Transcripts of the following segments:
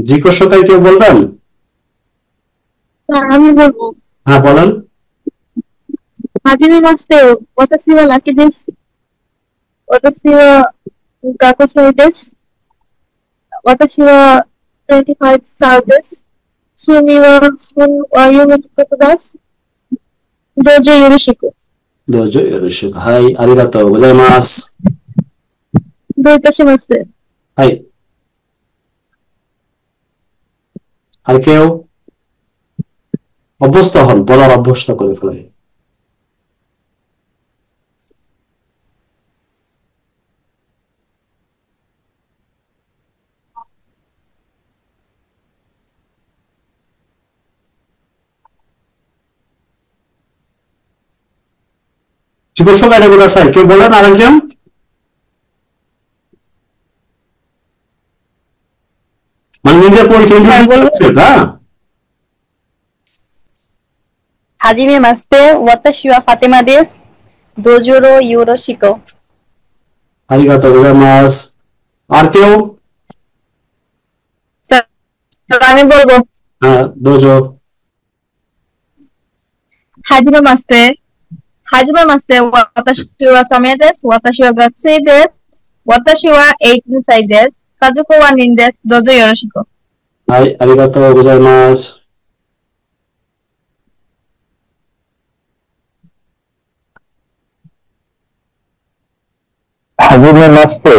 জিজ্ঞাসাকারী কেউ বলবেন? আমি বলবো। হ্যাঁ বলেন। হাজিমি মাস্তে ওয়াতাশি ওয়া লাকি দেsu। ওয়াতাশি ওয়া গাকুসাই desu। ওয়াতাশি ওয়া 25 歳です。趣味は本は読むことです。どうぞよろしく。どうぞよろしく。はい、ありがとうございます。どういたしまして。はい。আর কেউ? অভ্যস্ত হন, বলার অভ্যস্ত করে ফেলে। জিজ্ঞাসাকারী কোথা স্যার কেউ বলেন আরেকজন? মানে নিজের পরিচয় দিচ্ছে না? はじめまして、私はファテマです。どうぞよろしく。ありがとうございます。আর কেউ? স্যার আমি বলবো। হ্যাঁ, どうぞ。হাজিমে মাস্তে। হাজিমে মাস্তে ওয়াতাশি ওয়া সামিয়া desu。私は学生です。私は18歳です。家族は人です。どうぞよろしく。はい、ありがとうございます。はじめまして。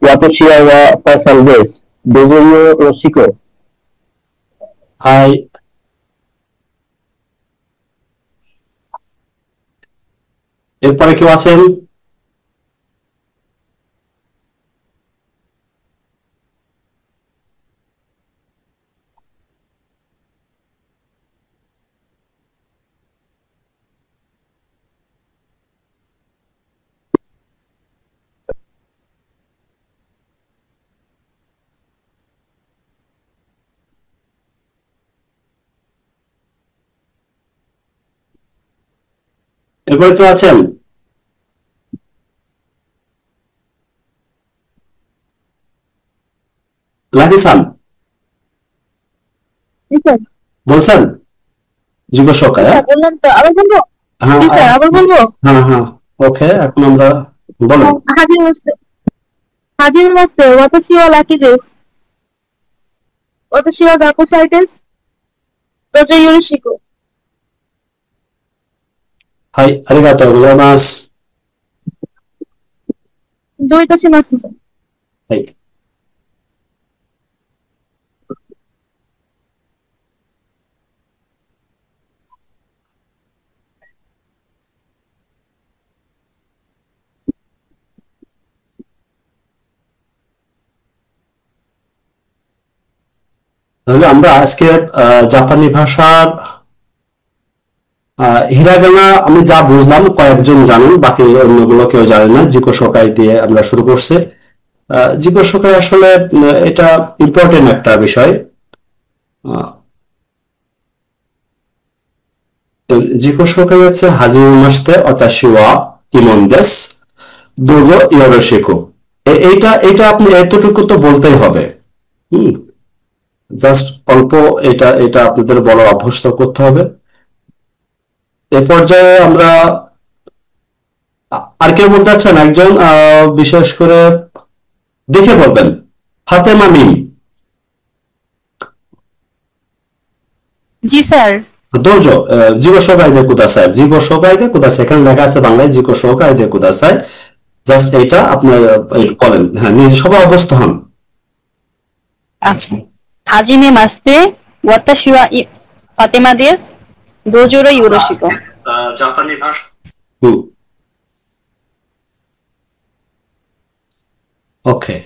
私はファイサルです。どうぞよろしく。はい。এরপরে কেউ আছেন? এরপরে কেউ আছেন? লাকিসান বলছেন? জিজ্ঞাসাকারী বললাম তো, আবার বলবো? হ্যাঁ স্যার আবার বলবো? হ্যাঁ হ্যাঁ, ওকে, এখন আমরা বলেন। হাজিমে মাস্তে। হাজিমে মাস্তে ওয়াতাশি ওয়া লাকি দেsu。私は学生です。どうぞよろしく。はい、ありがとうございます。どういたします。はい。তাহলে আমরা আজকে জাপানি ভাষার হিরাগানা আমি যা বুঝলাম কয়েকজন জানেন, বাকি অন্যগুলো কেউ জানে না। জিজ্ঞাসাকারী দিয়ে আমরা শুরু করছি। জিজ্ঞাসাকারী আসলে এটা ইম্পর্টেন্ট একটা বিষয়। জিজ্ঞাসাকারী হচ্ছে হাজিমে মাস্তে ওয়াতাশি ওয়া ইমন দেসু দোজো ইয়োরোশিকু। এইটা এটা আপনি এতটুকু তো বলতেই হবে। জাস্ট অল্প এটা এটা আপনাদের বলার অভ্যস্ত করতে হবে। এ পর্যায়ে আমরা আর কেউ বলতে চাচ্ছেন? একজন বিশেষ করে দেখে বলবেন। ফাতেমা মিম। জি স্যার। দোজো জিজ্ঞাসাকারী দিয়ে কুদাসাই। জিজ্ঞাসাকারী দিয়ে কুদাসাই, এখানে লেখা আছে বাংলায় জিজ্ঞাসাকারী দিয়ে কুদাসাই। জাস্ট এটা আপনার বলেন। হ্যাঁ, নিজে সবাই অভ্যস্ত হন। আচ্ছা। হাজিমে মাস্তে ওয়াতাশি ওয়া ফাতেমা দেসু। দো জোよろしく。জাপানি ভাষা। ওকে।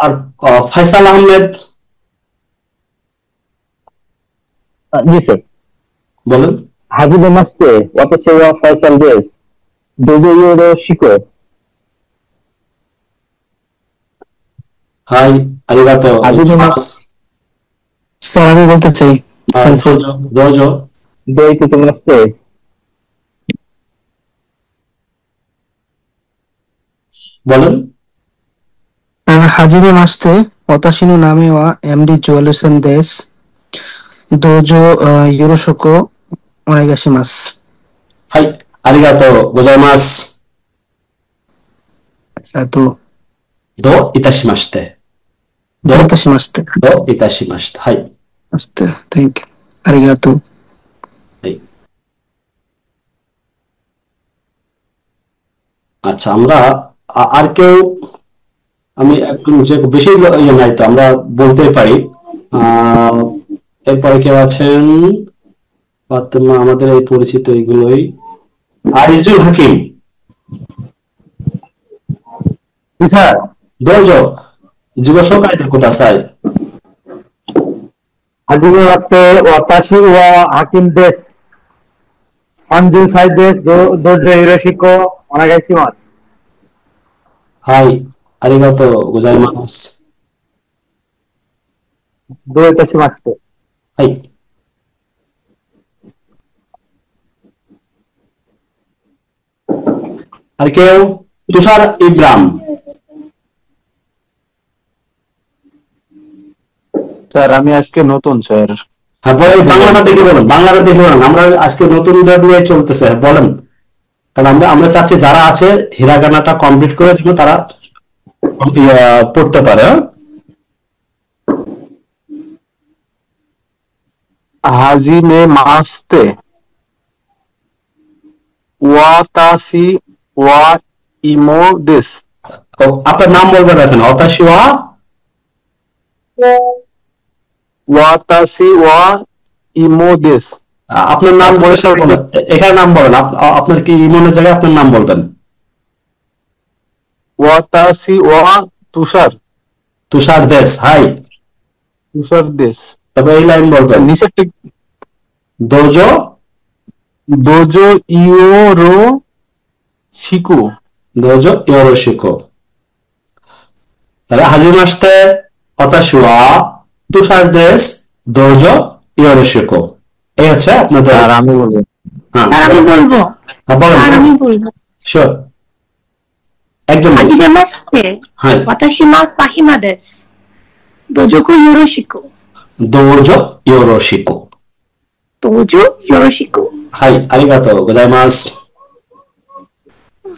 আর ফয়সাল আহমেদ জি স্যার বলেন। হাজিমে মাস্তে ওয়াতাশি ওয়া ফাইসাল দেসু। দো জোよろしく。হাই, আরিগাতো। স্যার আমি বলতে চাই। দোজো। দো ইতাশি মাস্তে। বলেন। はじめまして。私の名前は MD ジョルセンです。どうぞよろしくお願いします。はい、ありがとうございます。どういたしまして。どういたしまして。どういたしました。はい。Thank you. ありがとう。はい। আচ্ছা, আমরা আর কেউ, আমি একটু যে বেশি ইয়ে নাই তো আমরা বলতেই পারি। এরপরে কেউ আছেন? ফাতেমা, আমাদের এই পরিচিত এইগুলোই। আরিজুল হাকিম, স্যার どうぞ自己紹介でください。はじめまして、私はハキムです。30歳です。どうぞよろしくお願いします。はい、ありがとうございます。どういたしまして。はい。আর কেউ? তুষার ইব্রাহিম। স্যার আমি আজকে নতুন স্যার। হ্যাঁ বলেন, বাংলাটা দেখে বলেন, বাংলাটা দেখে বলেন। আমরা আজকে নতুনদের দিয়ে চলতেছে, বলেন। কারণ আমরা চাচ্ছি যারা আছে হিরাগানাটা কমপ্লিট করে যেন তারা পড়তে পারে। হাজিমে মাস্তে ওয়াতাসি ওয়া ইমো দেস। আপনার নাম বলবেন এখানে, অতাশি ওয়া ওয়াতাসি ওয়া ইমো দেস। আপনার নাম বলে এখানে নাম বলেন। আপনার কি ইমনের জায়গায় আপনার নাম বলবেন। ওয়াতাসি ওয়া তুষার। তুষার দেশ। হাই, তুষার দেশ। তবে এই লাইন বলবেন। নিচের ঠিক দোজো দোজো ইয়োরো শিকু। দোজো ইয়োরোশিকো। তাহলে হাজিমে আসতে অতাশি ওয়া তুষার দেশ দোজো ইয়োরোশিকো। এই হচ্ছে আপনাদের। আর আমি বলবো। হ্যাঁ আমি বলবো। বলেন। আমি বলবো। শিওর, একজন। はじめまして。はい。私はサヒマです。どうぞよろしく。দোজো ইয়োরোশিকো।どうぞよろしく。হাই, আরিগাতো গোজাইমাস।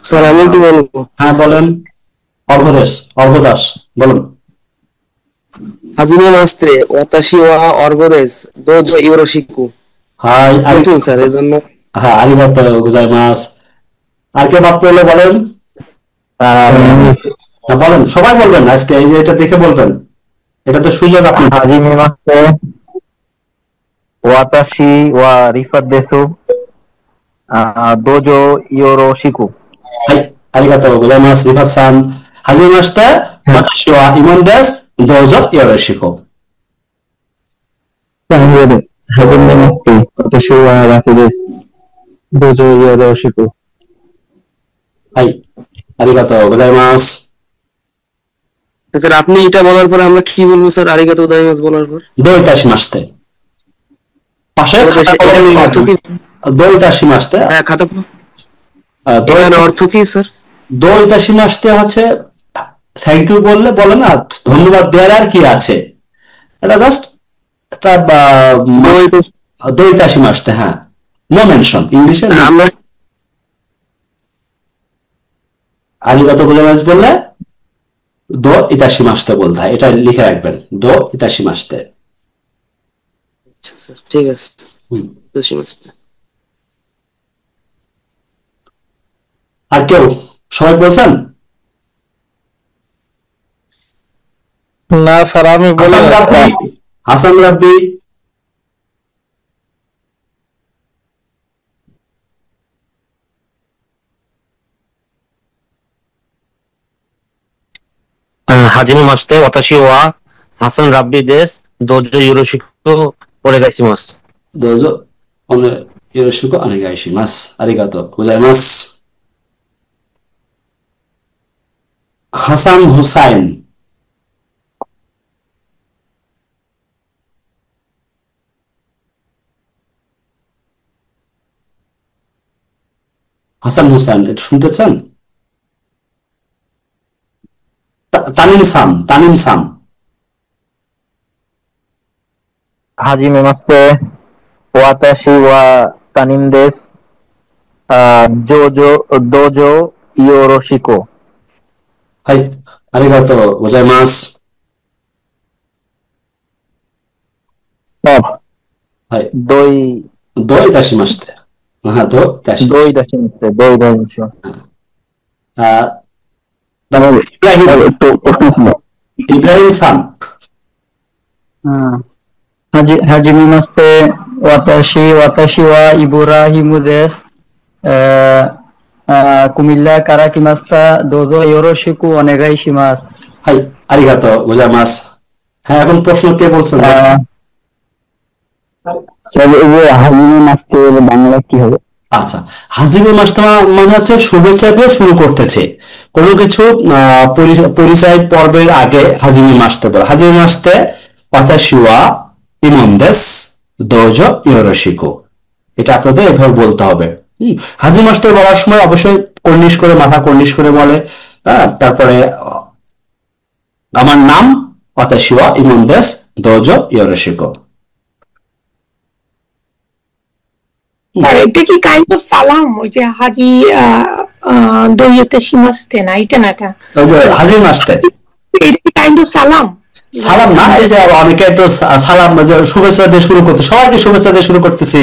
স্যার আমি একটু বলবো। হ্যাঁ বলেন। অর্ঘদাস বলুন। はじめまして、私はঅর্ঘです。どうぞよろしく。হাই, নতুন স্যার এজন্য। হ্যাঁ, আরিগাতো গোজাইমাস। আর কে বাদ পড়লে বলেন। বলেন, সবাই বলবেন আজকে, এই যে এটা দেখে বলবেন, এটা তো সুযোগ আপনি। হাজিমে মাস্তে ওয়াতাশি ওয়া রিফাত দেসু দোজো ইয়োরো শিকু। হাই, আরিগাতো গোজাইমাস রিফাত সান। হাজিমে আসতে ওয়াতাশি ওয়া ইমন দেস দোজো ইয়োরোশিকো। হাজিমে মাস্তে ওয়াতাশি ওয়া রাফি দেস দোজো ইয়োরো শিকু। হাই, আরিগাতো গোজাইমাস। স্যার আপনি এটা বলার পরে আমরা কি বলবো স্যার? আরিগাতো গোজাইমাস বলার পর দোইতাশি মাসতে পাশে অর্থ কি? দোইতাশি মাসতে। হ্যাঁ খাতা। এর অর্থ কি স্যার? দোইতাশি মাসতে হচ্ছে থ্যাংক ইউ বললে বলে না, ধন্যবাদ দেওয়ার আর কি আছে, এটা জাস্ট একটা দোইতাশি মাসতে। হ্যাঁ, নো মেনশন ইংলিশে। আমরা আরিগাতো গোজাইমাস বললে দো ইতাশি মাসতে বলতে হয়, এটা লিখে রাখবেন, দো ইতাশি মাসতে। আচ্ছা স্যার ঠিক আছে। ইতাশি মাসতে। আর কেউ? সবাই বলছেন? না স্যার আমি হাসান রাব্বি। হাজিমে মাস্তে ওয়াতাশি ওয়া হাসান রাব্বি দেস দোজো ইয়োরোশিকো ওনেগাইশিমাস। দোজো ইয়োরোশিকো ওনেগাইশিমাস। আরিগাতো গোজাইমাস। হাসান হুসাইন। হাসান হুসাইন, এটা শুনতে চান? তানিম সান, তানিম সান। হাজিমে মাস্তে ওয়াতাশি ওয়া তানিম দেস জোজো দোজো ইয়োরোশিকো। はい、ありがとうございます。はい、どいどういたしまして。どういたしまして。どい出します。どい出します。তারপরে ইব্রাহিম সান। হাজিমে মাস্তে ওয়াতাশি ওয়া ইব্রাহিমু দেস কুমিল্লা কারাকি মাস্তা দোজো ইয়োরোশিকু অনেগাই শিমাস। হাই, আরিগাতো গোজাইমাস। হ্যাঁ, এখন প্রশ্ন কে বলছেন? হাজিমে মাস্তে বাংলা কি হবে? আচ্ছা, হাজিমে মাস্তামা মানে হচ্ছে শুভেচ্ছা দিয়ে শুরু করতেছে কোনো কিছু পরিচয় পর্বের আগে হাজিমে মাস্তে বলে। হাজিমে মাস্তে ওয়াতাশি ওয়া ইমন্দেস দোজো ইয়োরোশিকো, এটা আপনাদের এভাবে বলতে হবে। হাজিমে মাস্তে বলার সময় অবশ্যই কর্নিশ করে, মাথা কর্নিশ করে বলে। তারপরে আমার নাম ওয়াতাশি ওয়া ইমন্দেস দোজো ইয়োরোশিকো। আর এটা কি কাইন্ড অফ সালাম? ওই যে হাজি দইয়েতে শিমাস্তে না, এটা না, এটা হাজি মাস্তে, এটা কি কাইন্ড অফ সালাম? সালাম না, এই যে অনেকে একটু সালাম শুভেচ্ছা দিয়ে শুরু করতে, সবাইকে শুভেচ্ছা দিয়ে শুরু করতেছি,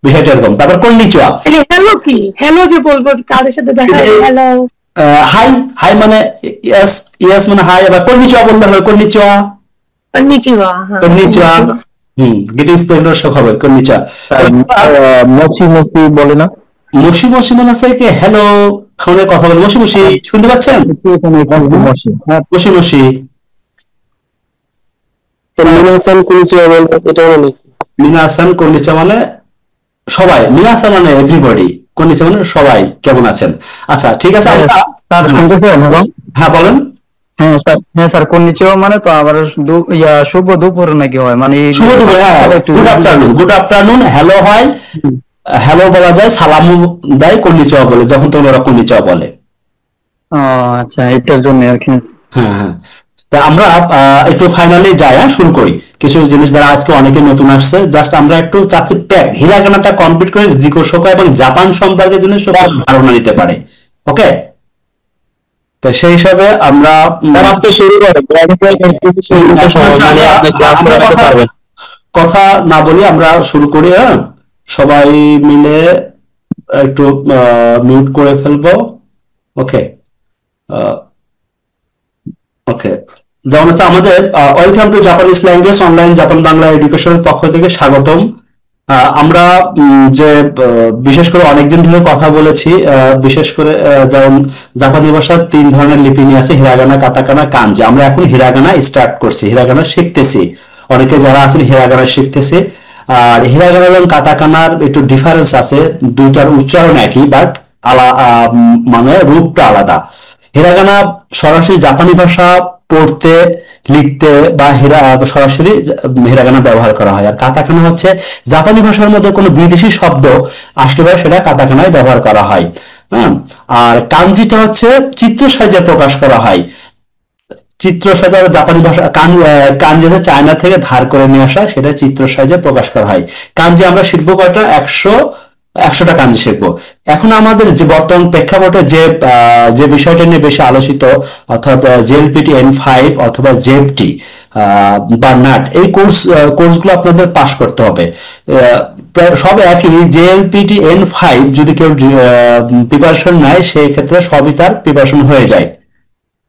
বিষয়টা এরকম। তারপর কন্নিচিওয়া, হ্যালো কি, হ্যালো যে বলবো কারোর সাথে দেখা, হ্যালো হাই, হাই মানে ইয়েস, ইয়েস মানে হাই। আবার কন্নিচিওয়া বলতে হবে, কন্নিচিওয়া, কন্নিচিওয়া, কন্নিচিওয়া। গ্রিটিংস তো এগুলো সব হবে কন্নিচিওয়া। মসি মসি বলে না? মসি মসি মানে আছে কি হ্যালো, ফোনে কথা বলে মসি মসি, শুনতে পাচ্ছেন? মসি মসি। মিনাসান কনিচিওয়া বলে, এটা মানে মিনাসান কন্নিচিওয়া মানে সবাই, মিনাসান মানে এভরিবডি, কন্নিচিওয়া মানে সবাই কেমন আছেন। আচ্ছা, ঠিক আছে। হ্যাঁ বলেন। হ্যাঁ স্যার, কন্নিচিওয়া মানে তো আবার শুভ দুপুর নাকি হয়, মানে শুভ দুপুর। হ্যাঁ, good afternoon, good afternoon hello হয়, হ্যালো বলা যায়, সালাম দেয় কন্নিচিওয়া বলে, যখন তখন ওরা কন্নিচিওয়া বলে। আচ্ছা, এটার জন্য আর কি। হ্যাঁ হ্যাঁ, তা আমরা একটু ফাইনালি যাই, শুরু করি। কিছু জিনিস যারা আজকে অনেকে নতুন আসছে, জাস্ট আমরা একটু চাচ্ছি ট্যাগ হিরাগানাটা কমপ্লিট করে জিকো শোকা এবং জাপান সম্পর্কে যেন সবাই ধারণা নিতে পারে। ওকে, তো সেই হিসাবে আমরা কথা না বলি, আমরা শুরু করি। হ্যাঁ, সবাই মিলে একটু মিউট করে ফেলবো। ওকে ওকে, যেমন হচ্ছে আমাদের welcome to Japanese language online Japan Bangla এডুকেশনের পক্ষ থেকে স্বাগতম। আমরা যে বিশেষ করে অনেকদিন ধরে কথা বলেছি, বিশেষ করে যেমন জাপানি ভাষার 3 ধরনের লিপি নিয়ে আছে, হিরাগানা, কাতাকানা, কানজি। আমরা এখন হিরাগানা স্টার্ট করছি, হিরাগানা শিখতেছি। অনেকে যারা আছেন হিরাগানা শিখতেছি। আর হিরাগানা এবং কাতাকানার একটু ডিফারেন্স আছে, দুইটার উচ্চারণ একই, বাট মানে রূপটা আলাদা। হিরাগানা সরাসরি জাপানি ভাষা পড়তে, লিখতে বা সরাসরি হিরাগানা ব্যবহার করা হয়। আর কাতাকানা হচ্ছে জাপানি ভাষার মধ্যে কোনো বিদেশি শব্দ আসলে পরে সেটা কাতাকানায় ব্যবহার করা হয়। হ্যাঁ, আর কাঞ্জিটা হচ্ছে চিত্র সাহায্যে প্রকাশ করা হয়। চিত্র সাহায্যে জাপানি ভাষা কাঞ্জি হচ্ছে চায়না থেকে ধার করে নিয়ে আসা, সেটা চিত্র সাহায্যে প্রকাশ করা হয়। কাঞ্জি আমরা শিখবো কয়টা? 100টা কাঞ্জি শিখবো। এখন আমাদের যে বর্তমান প্রেক্ষাপটে যে বিষয়টা নিয়ে বেশি আলোচিত, অর্থাৎ জেএলপিটি N5 অথবা জেএফটি বা নাট, এই কোর্সগুলো আপনাদের পাশ করতে হবে। সব একই, জেএলপিটি N5 যদি কেউ প্রিপারেশন নেয়, সেই ক্ষেত্রে সবই তার প্রিপারেশন হয়ে যায়।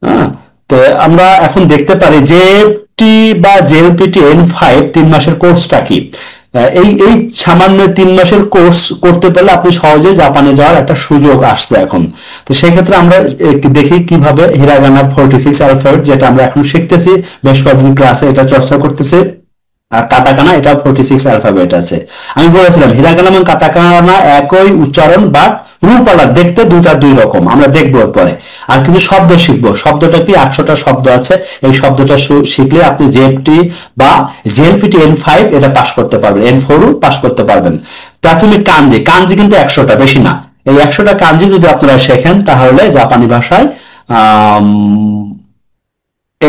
হ্যাঁ, তো আমরা এখন দেখতে পারি জেএফটি বা জেএলপিটি N5 3 মাসের কোর্সটা কি। এই সামান্য 3 মাসের কোর্স করতে পারলে আপনি সহজে জাপানে যাওয়ার একটা সুযোগ আসছে এখন। তো সেই ক্ষেত্রে আমরা দেখি কিভাবে হিরাগানা 46 অ্যালফাবেট, যেটা আমরা এখন শিখতেছি, বেশ কয়েকদিন ক্লাসে এটা চর্চা করতেছি। আর কাতাকানা, এটা 46 অ্যালফাবেট আছে। আমি বলেছিলাম হিরাগানা এবং কাতাকানা একই উচ্চারণ, বাট রূপ আলাদা, দেখতে দুই রকম। আমরা দেখবো পরে। আর কিন্তু শব্দ শিখবো। শব্দটা কি? 800টা শব্দ আছে। এই শব্দটা শিখলে আপনি জেএফটি বা জেএলপিটি N5 এটা পাস করতে পারবেন, N4ও পাস করতে পারবেন। প্রাথমিক কাঞ্জি কিন্তু 100টা, বেশি না। এই 100টা কাঞ্জি যদি আপনারা শেখেন, তাহলে জাপানি ভাষায়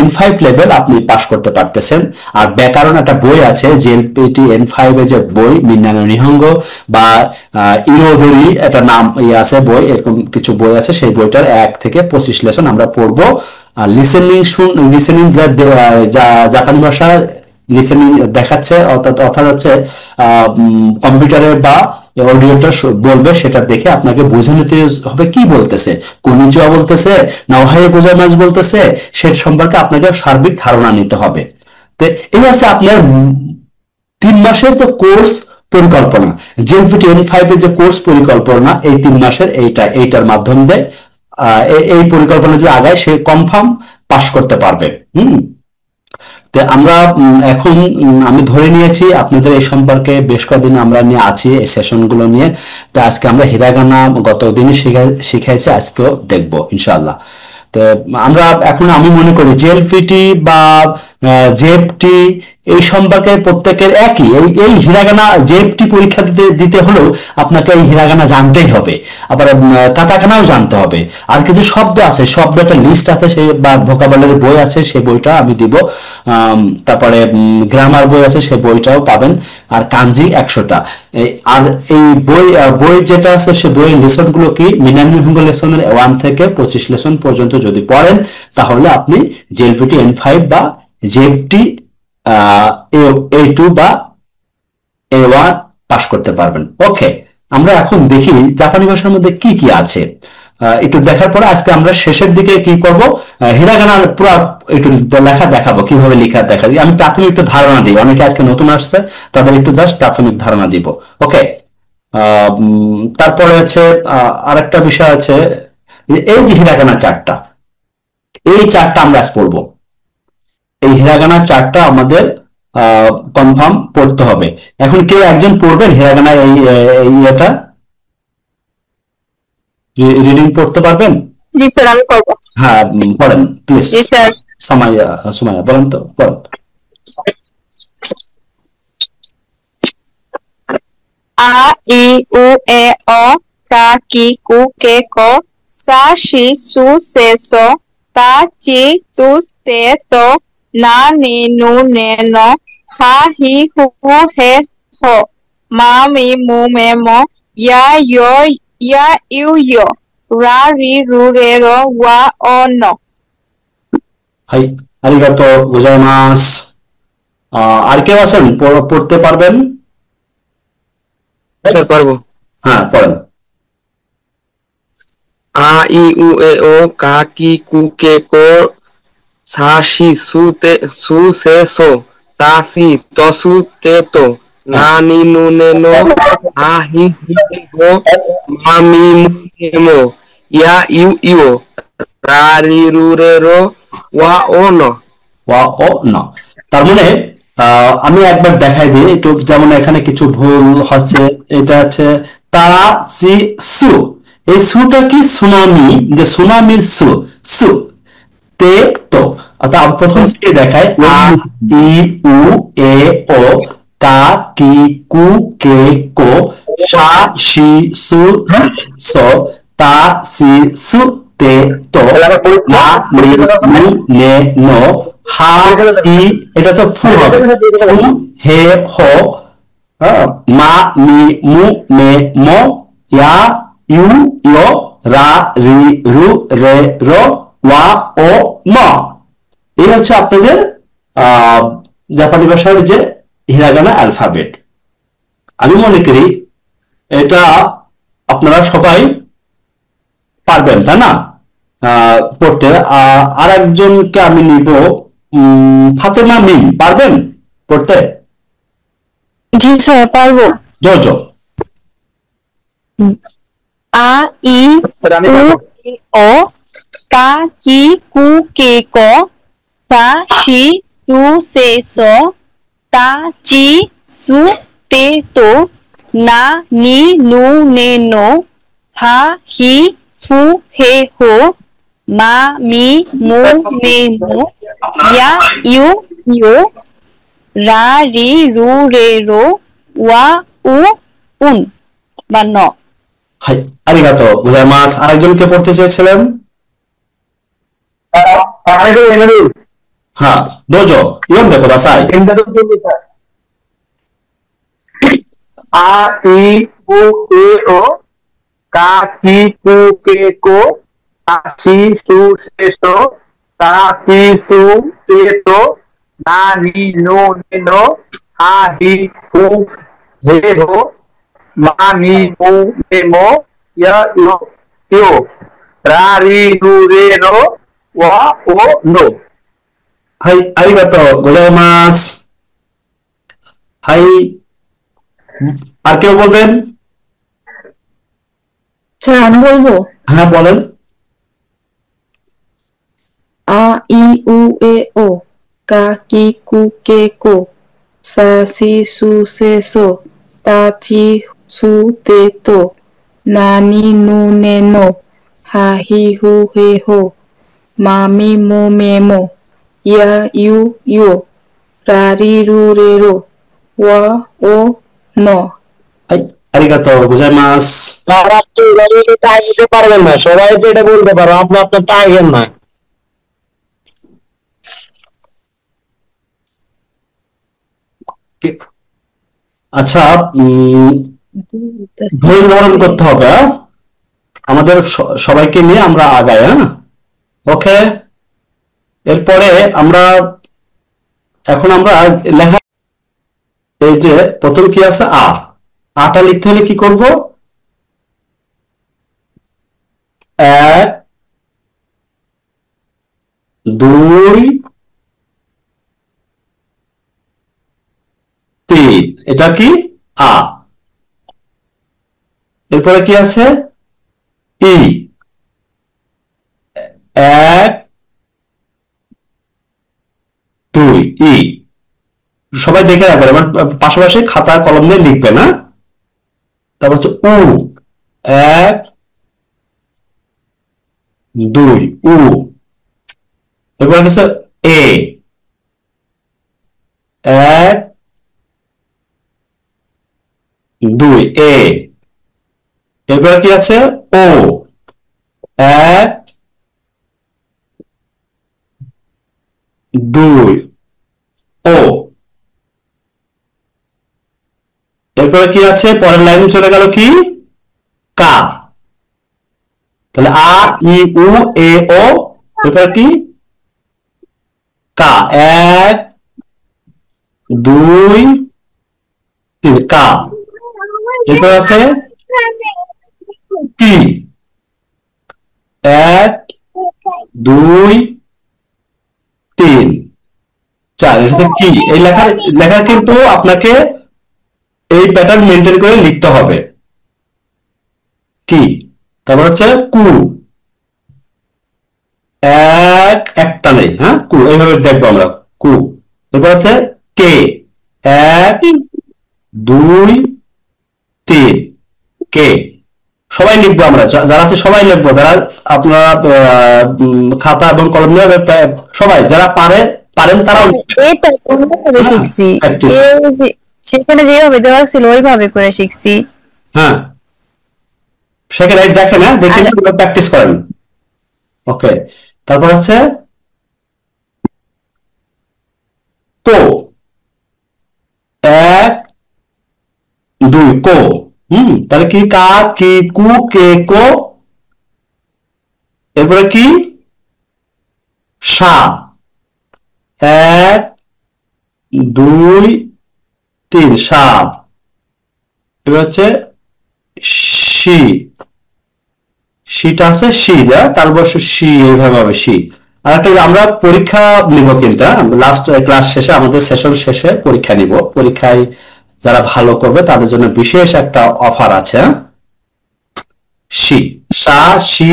N5 লেভেল আপনি পাশ করতে পারতেছেন। আর ব্যাকরণ একটা বই আছে জেএলপিটি N5 এর যে বই মিন্নানো নিহঙ্গ বা ইরোবেরি একটা নাম আছে বই, এরকম কিছু বই আছে, সেই বইটার 1 থেকে 25 লেসন আমরা পড়বো। আর লিসেনিং জাপানি ভাষা লিসেনিং দেখাচ্ছে, অর্থাৎ হচ্ছে কম্পিউটারে বা অডিওটা বলবে, সেটা দেখে আপনাকে বুঝে নিতে হবে কি বলতেছে, কোনিচিওয়া বলতেছে না ওহাইও গোজাইমাসু বলতেছে, সে সম্পর্কে আপনাকে সার্বিক ধারণা নিতে হবে। তো এই হচ্ছে আপনার 3 মাসের তো কোর্স পরিকল্পনা, জেএলপিটি N5 এর যে কোর্স পরিকল্পনা এই 3 মাসের এইটার মাধ্যম দিয়ে এই পরিকল্পনা যে আগায় সে কনফার্ম পাশ করতে পারবে। তো আমরা এখন আমি ধরে নিয়েছি আপনাদের এই সম্পর্কে বেশ কয়েকদিন আমরা নিয়ে আছি এই সেশনগুলো নিয়ে। তো আজকে আমরা হিরাগানা গত দিনই শিখাইছি, আজকেও দেখবো ইনশাআল্লাহ। তো আমরা এখন আমি মনে করি জেএলপিটি বা জেএফটি এই সম্পর্কে প্রত্যেকের একই, এই হিরাগানা জেএফটি পরীক্ষা দিতে হলেও আপনাকে এই হিরাগানা জানতেই হবে, আবার কাতাকানাও জানতে হবে। আর কিছু শব্দ আছে, শব্দ একটা লিস্ট আছে, সেই বা ভোকাবুলারি বই আছে, সেই বইটা আমি দিব। তারপরে গ্রামার বই আছে, সেই বইটাও পাবেন। আর কাঞ্জি 100টা। আর এই বই যেটা আছে সে বইয়ের লেসন গুলো কি মিনান নিহঙ্গ লেসনের 1 থেকে 25 লেসন পর্যন্ত যদি পড়েন তাহলে আপনি জেএলপিটি N5 বা জেএফটি A2 বা A1 পাশ করতে পারবেন। ওকে, আমরা এখন দেখি জাপানি ভাষার মধ্যে কি কি আছে। একটু দেখার পরে আজকে আমরা শেষের দিকে কি করব, হিরাগানার পুরো একটু লেখা দেখাবো, কিভাবে লেখা দেখা দিই। আমি প্রাথমিক একটু ধারণা দিই, অনেকে আজকে নতুন আসছে তাদের একটু জাস্ট প্রাথমিক ধারণা দিব। ওকে, তারপরে হচ্ছে আরেকটা বিষয় আছে, এই যে হিরাগানা চার্টটা, এই চার্টটা আমরা আজ পড়বো। এই হিরাগানা চার্টটা আমাদের কনফার্ম পড়তে হবে। এখন কেউ একজন পড়বেন হিরাগানা এটা রিডিং পড়তে পারবেন? জি স্যার, আমি করব। হ্যাঁ, পড়েন প্লিজ। G sir. সুমাইয়া বলেন তো, পড়েন। আ ই উ এ অ কা কি কু কে ক সা শি সু সে সো তা চি তু তে তো না নি নু নে ন হা হি হু হে হো মা মি মু মে মো ইয়া ইয়ো ইয়া ইউ ইয়ো রা রি রু রে রো ওয়া ও ন। হাই, আরিগাতো গোজাইমাস। আর কেউ আছেন পড়তে পারবেন? স্যার পারবো। হ্যাঁ, পড়েন। আ ই উ এ ও কা কি কু কে কো সা শি সু সে সো তা সি তসু তে তো না নি নু নে নো হা হি হি হো মা মি মু হে মো ইয়া ইউ ইউ রা রি রু রে রো ওয়া ও ন। তার মানে আমি একবার দেখাই দিই একটু, যেমন এখানে কিছু ভুল হচ্ছে। এটা হচ্ছে তা সি সু, এই সুটা কি সুনামি, যে সুনামির সু সু তে তো, অর্থাৎ প্রথম থেকে দেখায় আ ই উ এ ও কা কি কু কে কো সা শি সু সে সো তা সি সু তে তো না নি নু নে নো হা ই, এটা হচ্ছে ফু হবে, ফু হে হো মা মি মু মে মো ইয়া ইউ ইয়ো রা রি রু রে রো ওয়া ও ন। এই হচ্ছে আপনাদের জাপানি ভাষার যে হিরাগানা অ্যালফাবেট। আমি মনে করি এটা আপনারা সবাই পারবেন, তাই না পড়তে? আর একজনকে আমি নিব, ফাতেমা মিম, পারবেন পড়তে? জি স্যার, পারবো। জোজো। আ ই উ এ ও কা কি কু কে ক সা শি সু সে সো তা চি সু তে তো না নি নু নে নো হা হি ফু হে হো মা মি মু মে মো ইয়া ইউ ইউ রা রি রু রে রো ওয়া উ উন বা ন। হাই, আরিগাতো গোজাইমাস। আরেকজনকে পড়তে চেয়েছিলেন? হ্যাঁ, দোজো ইয়ন দেখো দাসাই। 3টা তো কি লিখা? আ ই উ এ ও কা কি কু কে কো সা সি সু সে সো তা সি সু তে তো না নি নো নে নো হা হি হু হে হো মা নি মু মে মো ইয়া ইয়ো ইয়ো রা রি রু রে রো ওয়া ও নো। はい、ありがとうございます。はい。আর কেউ বলবেন? স্যার আমি বলবো। হ্যাঁ বলেন। আ ই উ এ ও কা কি কু কে কো সা সি সু সে সো তা চি সু তে তো না নি নু নে নো হা হি হু হে হো মা মি মু মে মো ইয়া ইউ ইউ রা রি রু রে রো ওয়া ও নো। はい、ありがとうございます。 তারা তো এভাবে তো তাই দিতে পারবেন না, সবাই তো এটা বলতে পারো, আপনি আপনার টাইগেন না। আচ্ছা, ধৈর্য ধারণ করতে হবে, হ্যাঁ? আমাদের সবাইকে নিয়ে আমরা আগাই, হ্যাঁ? ওকে, এরপরে আমরা এখন আমরা লেখা, এই যে প্রথম কি আছে আটা লিখতে হলে কি করব? 1 2 3, এটা কি আ। এরপরে কি আছে? ই, 1 2 ই। সবাই দেখে রাখবেন, এবার পাশাপাশি খাতা কলম দিয়ে লিখবে না। তারপর হচ্ছে উ, 1 2 উ। এরপর হচ্ছে এ, 1 2 এ। এরপরে কি আছে? ও, 1 2 ও। এরপরে কি আছে? পরের লাইনে চলে গেল কি? কা। তাহলে আ ই উ এ ও, এরপরে কি? কা, 1 2 3 কা। এরপর আছে কি, 1 2 3 4, এটা হচ্ছে কি। এই লেখার কিন্তু আপনাকে এই প্যাটার্ন মেনটেন করে লিখতে হবে। কি, তারপর হচ্ছে কু, একটা নেই, হ্যাঁ, কু, এইভাবে দেখবো আমরা, কু। এরপর আছে কে, 1 2 3 কে। সবাই লিখবো আমরা, যারা আছে সবাই লিখবো, যারা আপনারা খাতা এবং কলম নিয়ে সবাই যারা পারেন তারাও এটা কোনভাবে শিখছি, সেখানে যেভাবে দেওয়া ছিল ওইভাবে করে শিখছি। হ্যাঁ, সেখানে দেখেন, হ্যাঁ, দেখে প্র্যাকটিস করেন। ওকে, তারপর হচ্ছে তো, 1 2 কো। তাহলে কি? কা কি কু কে কো। এরপরে কি? সা, 1 2 3 সা। এবার হচ্ছে শি, শীটা আছে শি, যা তারপর শি, এইভাবে হবে শি। আর একটা আমরা পরীক্ষা নিব কিন্তু, লাস্ট ক্লাস শেষে, আমাদের সেশন শেষে পরীক্ষা নিব। পরীক্ষায় যারা ভালো করবে তাদের জন্য বিশেষ একটা অফার আছে। শি, সা শি।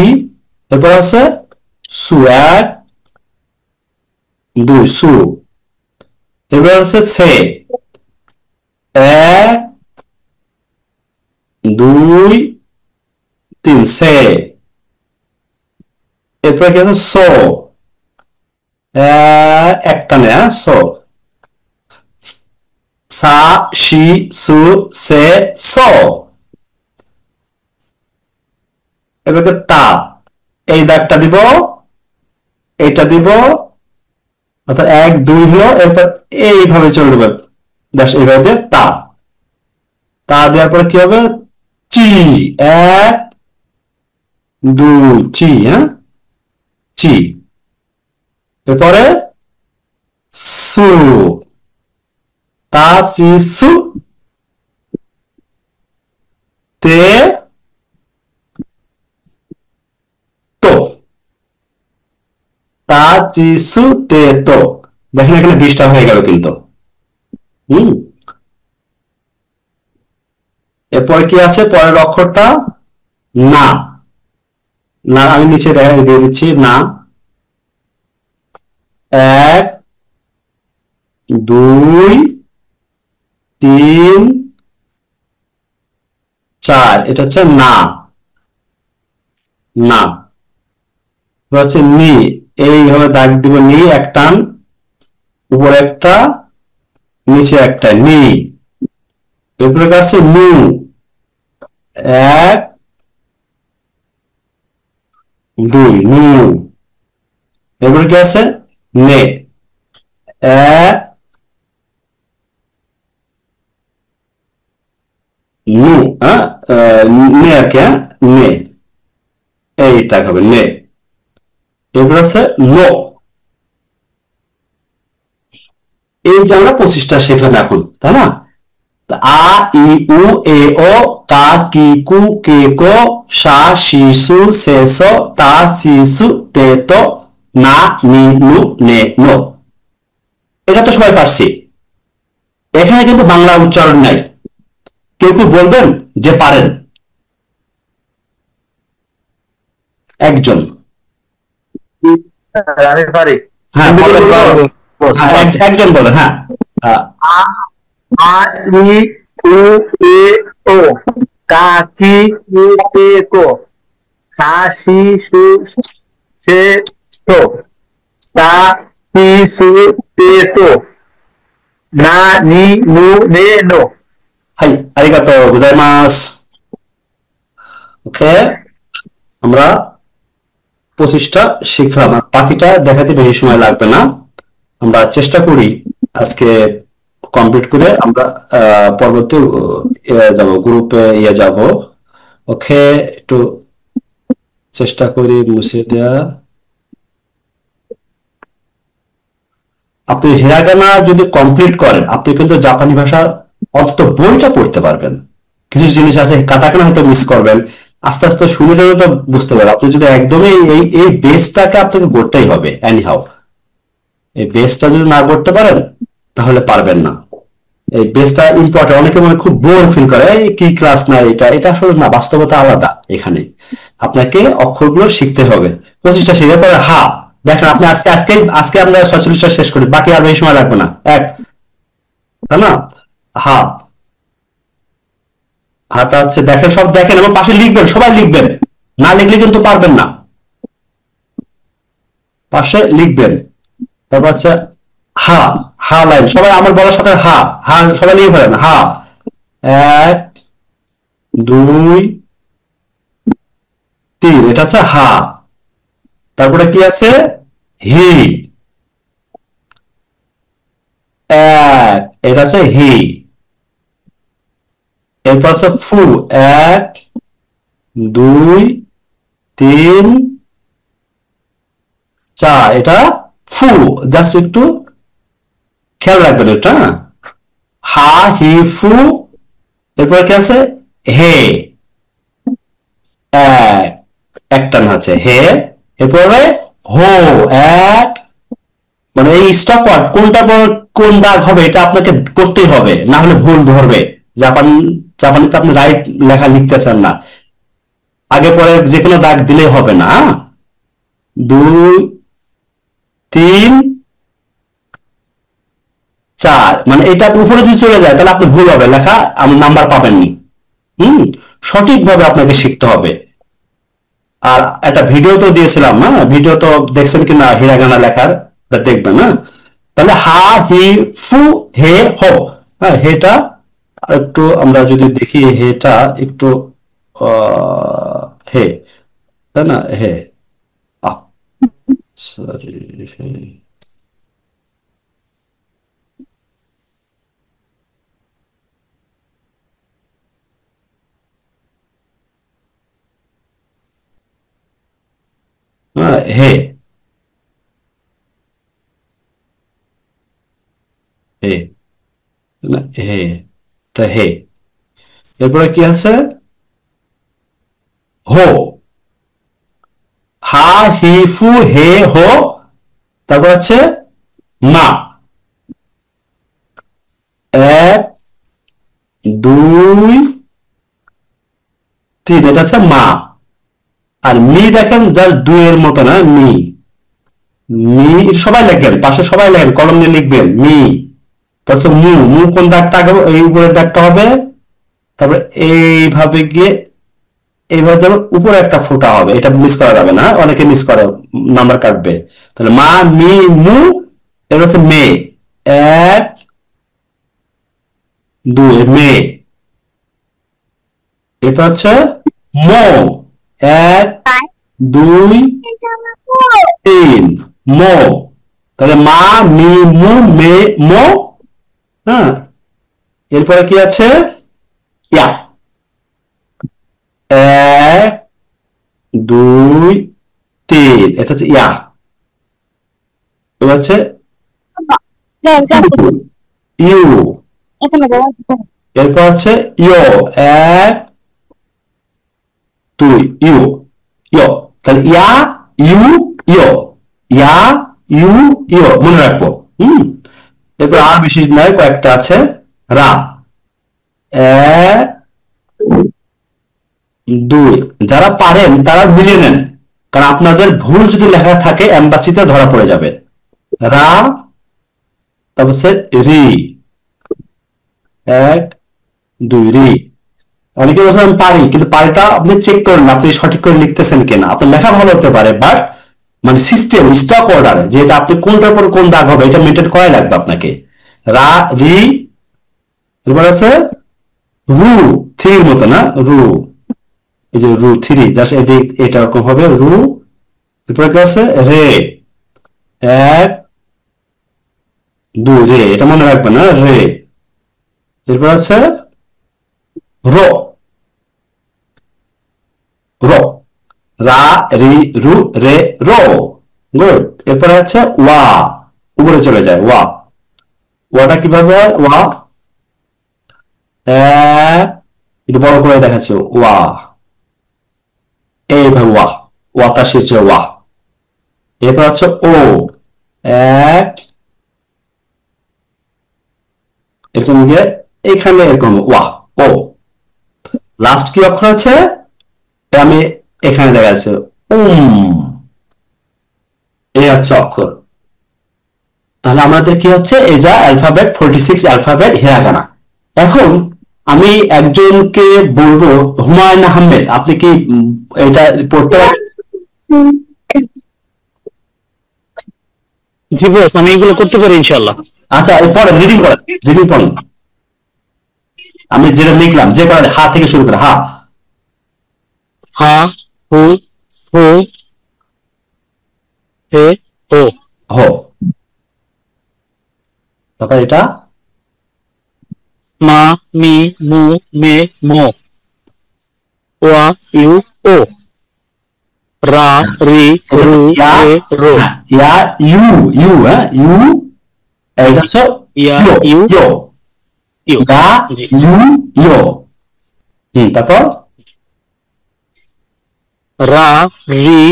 এরপর আছে সু, 1 2 সু। এবার আছে সে, 1 2 3 সে। এরপরে কি আছে? সো, একটা নেয়া, সো। সা শি সু সে সো। এবারে তা, এই দাগটা দিব, এইটা দিব, অর্থাৎ 1 2 হলো, এরপর এইভাবে চলে যাবে, জাস্ট এইভাবে দিয়ে তা তা দেওয়ার পরে কি হবে, চি, 1 2 চি, হ্যাঁ চি। এরপরে সু, তা সি সু, তে তো, তা চি সু তে তো। দেখেন এখানে 20টা হয়ে গেল কিন্তু। হুম, এরপরে কি আছে, পরের অক্ষরটা না। না আমি নিচে দিয়ে দিচ্ছি, না। 1 2 3 4, এটা হচ্ছে না, না। এবার হচ্ছে নি, এইভাবে দাগ দিব, নি এক টান, উপরে একটা নিচে একটা, নি। এরপরে আছে নু, 1 2 নু। এরপরে কি আছে, নে, 1 নু, হ্যাঁ নে আর কি, হ্যাঁ নে, এইটা হবে নে। এরপর আছে নো। এই যে আমরা 25টা শিখলাম এখন, তাই না? আ ই উ এ ও কা কি কু কে কো সা সি সু সে সো তা সি সু তে তো না নি নু নে নো। এটা তো সবাই পারছি। এখানে কিন্তু বাংলা উচ্চারণ নাই। কেউ কেউ বলবেন যে পারেন? একজন। আমি পারি। হ্যাঁ বলেন, একজন বলেন। হ্যাঁ, আ ই উ এ ও কা কি কু কে কো সা সি সু সে তো তা সি সু তে তো না নি নু নে নো। হাই আরিগাতো গোজাইমাস। ওকে, আমরা 25টা শিখলাম, আর বাকিটা দেখাতে বেশি সময় লাগবে না। আমরা চেষ্টা করি আজকে কমপ্লিট করে আমরা পরবর্তী যাব, গ্রুপে যাব। ওকে, একটু চেষ্টা করি মুছে দেওয়া। আপনি হিরাগানা যদি কমপ্লিট করেন, আপনি কিন্তু জাপানি ভাষার অন্তত বইটা পড়তে পারবেন। কিছু জিনিস আছে কাটাকানা হয়তো মিস করবেন, আস্তে আস্তে শুনে শুনে তো বুঝতে পারবেন। আপনি যদি একদমই এই বেসটাকে আপনাকে গড়তেই হবে এনিহাউ। এই বেসটা যদি না করতে পারেন তাহলে পারবেন না। এই বেসটা ইম্পর্টেন্ট। অনেকে মনে খুব বোর ফিল করে, এই কি ক্লাস না, এটা এটা আসলে না, বাস্তবতা আলাদা। এখানে আপনাকে অক্ষরগুলো শিখতে হবে। 25টা শিখে পরে হা, দেখেন আপনি আজকে আমরা 46টা শেষ করি, বাকি আর বেশি সময় লাগবে না, এক, তাই না? হা, হাটা হচ্ছে, দেখেন সব দেখেন এবং পাশে লিখবেন, সবাই লিখবেন, না লিখলে কিন্তু পারবেন না, পাশে লিখবেন। তারপর হচ্ছে হা, হা লাইন, সবাই আমার বলার সাথে হা, হা সবাই লিখে ফেলেন। হা, 1 2 3, এটা হচ্ছে হা। তারপরে কি আছে, হি, 1, এটা আছে হি। এরপর আছে ফু, 1 2 3 4, এটা ফু। জাস্ট একটু খেয়াল রাখবেন এটা। হা হি ফু। এরপর কি আছে, হে, একটা না হচ্ছে হে। এরপরে হো, 1, মানে এই স্টপ ওয়ার্ড কোনটা পর কোন দাগ হবে এটা আপনাকে করতেই হবে, না হলে ভুল ধরবে। জাপানিতে আপনি রাইট লেখা লিখতেছেন না, আগে পরে যে কোনো দাগ দিলেই হবে না। 2 3 4, মানে এটা উপরে যদি চলে যায় তাহলে আপনি ভুল হবে লেখা, আপনি নাম্বার পাবেননি। সঠিকভাবে আপনাকে শিখতে হবে। আর একটা ভিডিও তো দিয়েছিলাম, হ্যাঁ ভিডিও তো দেখছেন কিনা হিরাগানা লেখার, দেখবেন। হ্যাঁ, তাহলে হা হি ফু হে হো, হ্যাঁ হেটা একটু আমরা যদি দেখি, হেটা একটু হে, তাই না, হে, সরি, হে, হে না হে, এটা হে। এরপরে কি আছে? হো, হা হি ফু হে হো, তারপর আছে মা। 1 2 3, এটা আছে মা। আর মি দেখেন জাস্ট 2 এর মতো না, মি, মি সবাই লিখবেন, পাশে সবাই লিখবেন, কলম দিয়ে লিখবেন মি। তারপর মু, মু কোন দাগটা আগে, এই উপরের দাগটা হবে, তারপরে এইভাবে গিয়ে এইভাবে যেন উপরে একটা ফোঁটা হবে, এটা মিস করা যাবে না, অনেকে মিস করে, নাম্বার কাটবে। তাহলে মা মি মু, এটা হচ্ছে মে, 1 2 মে। এটা হচ্ছে মো, 1 2 3 মো। তাহলে মা মি মু মে মো। হ্যাঁ, এরপরে কি আছে? ইয়া, 1 2 3, এটা হচ্ছে ইয়া। এবার হচ্ছে ইউ, এরপর হচ্ছে ইয়ো, 1 2 ইউ, ইয়ো। তাহলে yeah you yo, yeah you ইয়ো, মনে রাখবো। এরপর আর বেশি নয়, কয়েকটা আছে। রা, 1 2, যারা পারেন তারা মিলিয়ে নেন, কারণ আপনাদের ভুল যদি লেখা থাকে এম্বাসিতে ধরা পড়ে যাবে। রা, তারপর হচ্ছে রি, 1 2 রি। অনেকে বলছেন আমি পারি, কিন্তু পারিটা আপনি চেক করেন আপনি সঠিক করে লিখতেছেন কিনা। আপনার লেখা ভালো হতে পারে, বাট মানে সিস্টেম স্টক অর্ডার, যে এটা আপনি কোনটার পর কোন দাগ হবে এটা মেনটেন করাই লাগবে আপনাকে। রা রি, এরপর আছে রু, থ্রির মতো না, রু, এই যে রু 3, জাস্ট এটা এরকম হবে রু। এরপরে কি আছে? রে, 1 2 রে, এটা মনে রাখবেন না, রে। এরপর আছে রো, রো, রা রি রু রে রো। গুড। এরপরে আছে ওয়া, উপরে চলে যায় ওয়া। ওয়াটা কিভাবে হয়? ওয়া, একটু বড় করে দেখাচ্ছি, ওয়া, এইভাবে ওয়া, ওয়াতাশির যে ওয়া। এরপর হচ্ছে ও, 1 এরকম গিয়ে এখানে এরকম ওয়া, ও। লাস্ট কি অক্ষর আছে? আমি এখানে দেখা যাচ্ছে এই হচ্ছে অক্ষর। তাহলে আমাদের কি হচ্ছে? এই যা অ্যালফাবেট 46 অ্যালফাবেট হিরাগানা। এখন আমি একজনকে বলবো, হুমায়ুন আহমেদ, আপনি কি এটা পড়তে পারেন? জি বস, আমি এগুলো করতে পারি ইনশাআল্লাহ। আচ্ছা, পড়েন, রিডিং করেন, রিডিং পড়েন। আমি যেটা লিখলাম, যে করেন, হা থেকে শুরু করে, হা, হা হু হু হে হো, হো। তারপর এটা মা মি মু মে মো, ওয়া ইউ ও, রা রি রু ইয়া, রে রো, ইয়া ইউ, ইউ, হ্যাঁ ইউ, এটা হচ্ছে ইয়া ইয়ো, ইউ ইয়ো, ইউ। ইয়া জি। ইউ ইয়ো। তারপর রা রি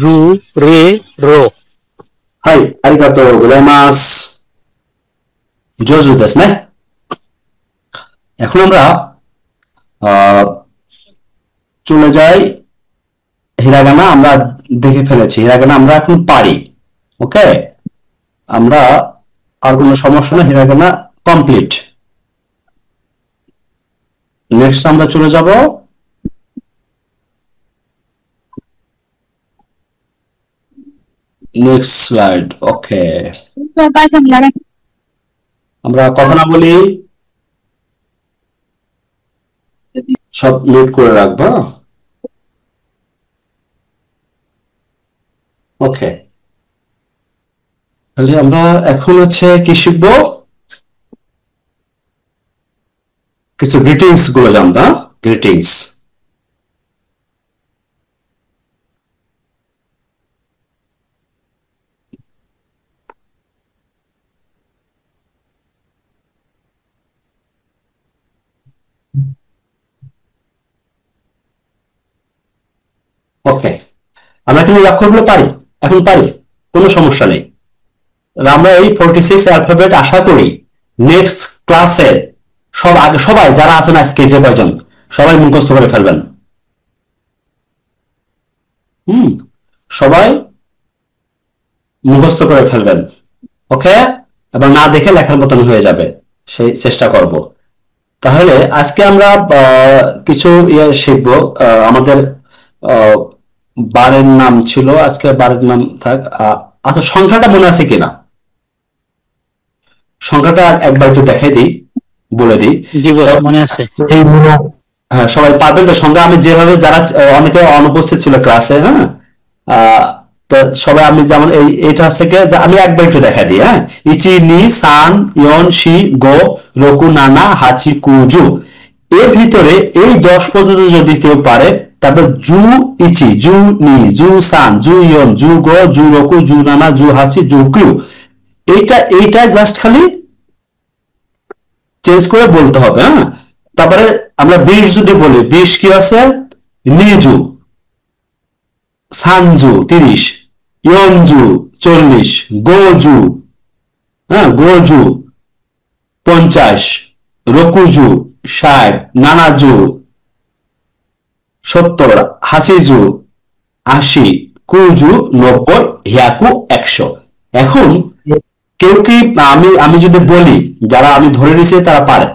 রু রে রো। はい、ありがとうございます。上手ですね。এখন আমরা চলে যাই হিরাগানা। আমরা দেখে ফেলেছি হিরাগানা, আমরা এখন পারি। ওকে, আমরা আর কোনো সমস্যা না, হিরাগানা কমপ্লিট। নেক্সট আমরা চলে যাব নেক্সট স্লাইড। ওকে, আমরা কথা না বলি, সব মিউট করে রাখবা। ওকে, তাহলে আমরা এখন হচ্ছে কি শিখবো? কিছু গ্রিটিংস গুলো জানবা, গ্রিটিংস। আমরা কিন্তু এই অক্ষরগুলো পারি, এখন পারি, কোনো সমস্যা নেই। আমরা এই 46 অ্যালফাবেট আশা করি নেক্সট ক্লাসে সবাই যারা আছেন আজকে যে কয়জন সবাই মুখস্থ করে ফেলবেন। সবাই মুখস্থ করে ফেলবেন, ওকে? এবং না দেখে লেখার মতন হয়ে যাবে, সেই চেষ্টা করব। তাহলে আজকে আমরা কিছু শিখবো। আমাদের বারের নাম ছিল, আজকে বারের নাম থাক। আচ্ছা, সংখ্যাটা মনে আছে কিনা? সংখ্যাটা একবার একটু দেখাই দিই, বলে দিই। জি বস, মনে আছে। হ্যাঁ, সবাই পারবেন তো সংখ্যা? আমি যেভাবে, যারা অনেকে অনুপস্থিত ছিল ক্লাসে, হ্যাঁ, তো সবাই আমি যেমন এইটা থেকে আমি একবার একটু দেখা দিই। হ্যাঁ, ইচি নি সান ইয়ন শি গো রকু নানা হাচি কুজু, এর ভিতরে এই 10 পর্যন্ত যদি কেউ পারে, তারপর জু ইচি, জু নি, জু সান, জু ইয়ন, জু গো, জু রকু, জু নানা, জু হাচি, জু কিউ, এইটা জাস্ট খালি চেঞ্জ করে বলতে হবে। হ্যাঁ, তারপরে আমরা 20 যদি বলি, 20 কি আছে? নিজু, সানজু 30, ইয়নজু 40, গোজু, হ্যাঁ গোজু 50, রকুজু 60, নানাজু 70, হাসিজু 80, কুজু 90, হিয়াকু 100। এখন কেউ কি, আমি যদি বলি, যারা আমি ধরে নিছি তারা পারে,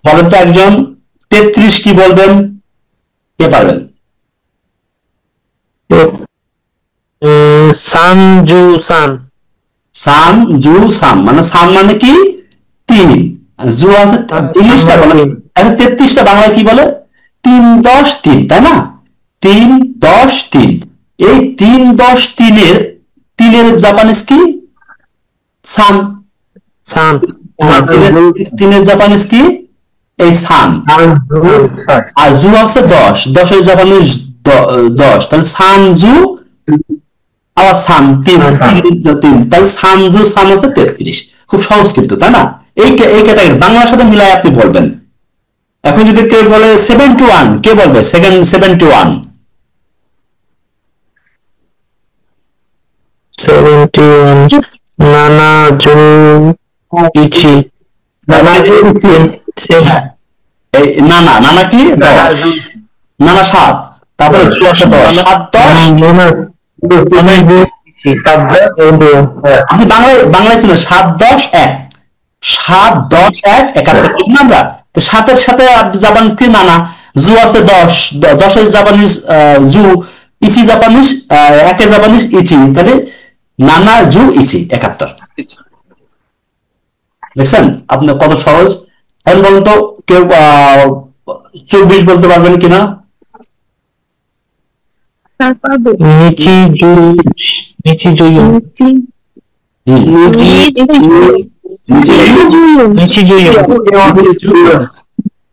বলেন তো একজন 33 কি বলবেন? কে পারবেন? সানজু সান। সানজু সান মানে, সান মানে কি? 3, জু আছে ইংলিশটা বলে। আচ্ছা, 33টা বাংলায় কি বলে? 3 10 3, তাই না? 3 10 3। এই 3 10 3-এর জাপানিজ কি? সান। সান। 3-এর জাপানিজ কি? এই সান। আর জু আছে 10, 10-এর জাপানিজ 10, তাহলে সানজু আবার সান 3, তাহলে সানজু সান আছে 33। খুব সহজ কিন্তু, তাই না? এই ক্যাটাগরি বাংলার সাথে মিলাই আপনি বলবেন। এখন যদি কেউ বলে 71, কে বলবে 71? 71 নানাজু ইচি। এই নানা কি? নানা 7, তারপরে 7 আপনি বাংলায় ছিল 7 10 1, 7 10 1 71 বুঝলেন আমরা? তো 7-এর সাথে জাপানিজ কি? নানা। জু আছে 10, 10-এর জাপানিজ জু, ইচি জাপানিজ 1-এর জাপানিজ ইচি, তাহলে নানা জু ইচি 71। দেখছেন আপনার কত সহজ? এখন বলুন তো কেউ 24 বলতে পারবেন কিনা?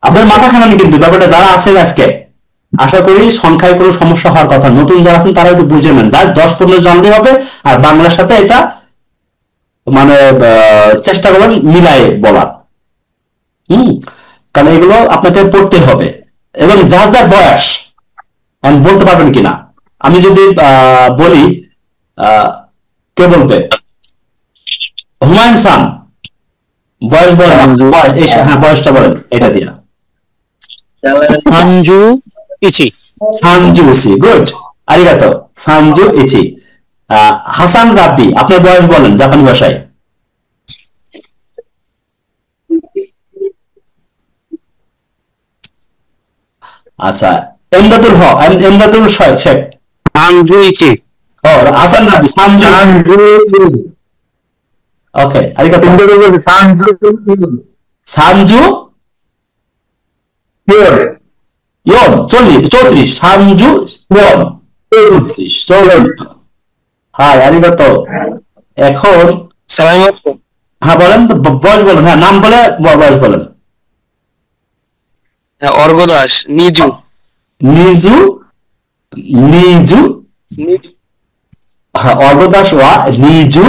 আপনার মাথা খানানি কিন্তু ব্যাপারটা, যারা আছেন আজকে আশা করি সংখ্যায় কোনো সমস্যা হওয়ার কথা। নতুন যারা আছেন তারা একটু বুঝে নেন, যার 10-15 জানতে হবে। আর বাংলার সাথে এটা মানে চেষ্টা করবেন মিলাই বলার। কারণ এগুলো আপনাকে পড়তে হবে। এবং যার যার বয়স বলতে পারবেন কিনা? আমি যদি বলি, কে বলবে? হুমায়ুন সান, বয়স বলেন। হ্যাঁ, বয়সটা বলেন এটা দিয়া। সানজু ইচি। সানজু ইচি, গুড, আরিগাতো। সানজু ইচি। হাসান রাব্বি, আপনার বয়স বলেন জাপানি ভাষায়। আচ্ছা, এমদাদুল হক, এমদাদুল শেখ। সানজু ইচি। ও, হাসান রাব্বি সানজু। ওকে, আরিগাতো। সানজু ইয়ন 34, সানজু ইয়ন 34। হ্যাঁ, আরিগাতো। এখন হ্যাঁ বলেন তো, বয়স বলেন। হ্যাঁ, নাম বলে বয়স বলেন। অর্গদাস নিজু। নিজু নিজু হ্যাঁ, অর্গদাস ওয়া নিজু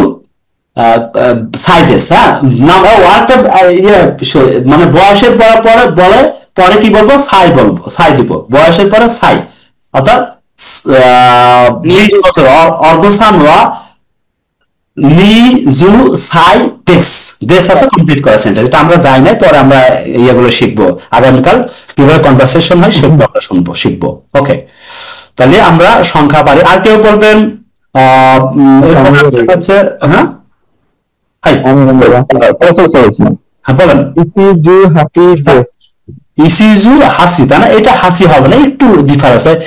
সাইডেস। হ্যাঁ, নাম ওয়ার্ডটা মানে বয়সের পরে কি বলবো? সাই বলবো, সাই দিব। বয়সের পরে সাই, অর্থাৎ 20 বছর অর্ধসান ওয়া নি জু সাই দেশ দেশ আছে কমপ্লিট করা সেন্টেন্স, এটা আমরা যাই নাই, পরে আমরা ইয়েগুলো শিখবো আগামীকাল কিভাবে কনভারসেশন হয় সেগুলো আমরা শিখবো। ওকে, তাহলে আমরা সংখ্যা পারি। আর কেউ বলবেন? হচ্ছে হ্যাঁ হ্যাঁ বলেন। ইসিজু হাতি দেশ। ইসিজু হাসি, তাই না? এটা হাসি হবে না, একটু ডিফারেন্স হয়।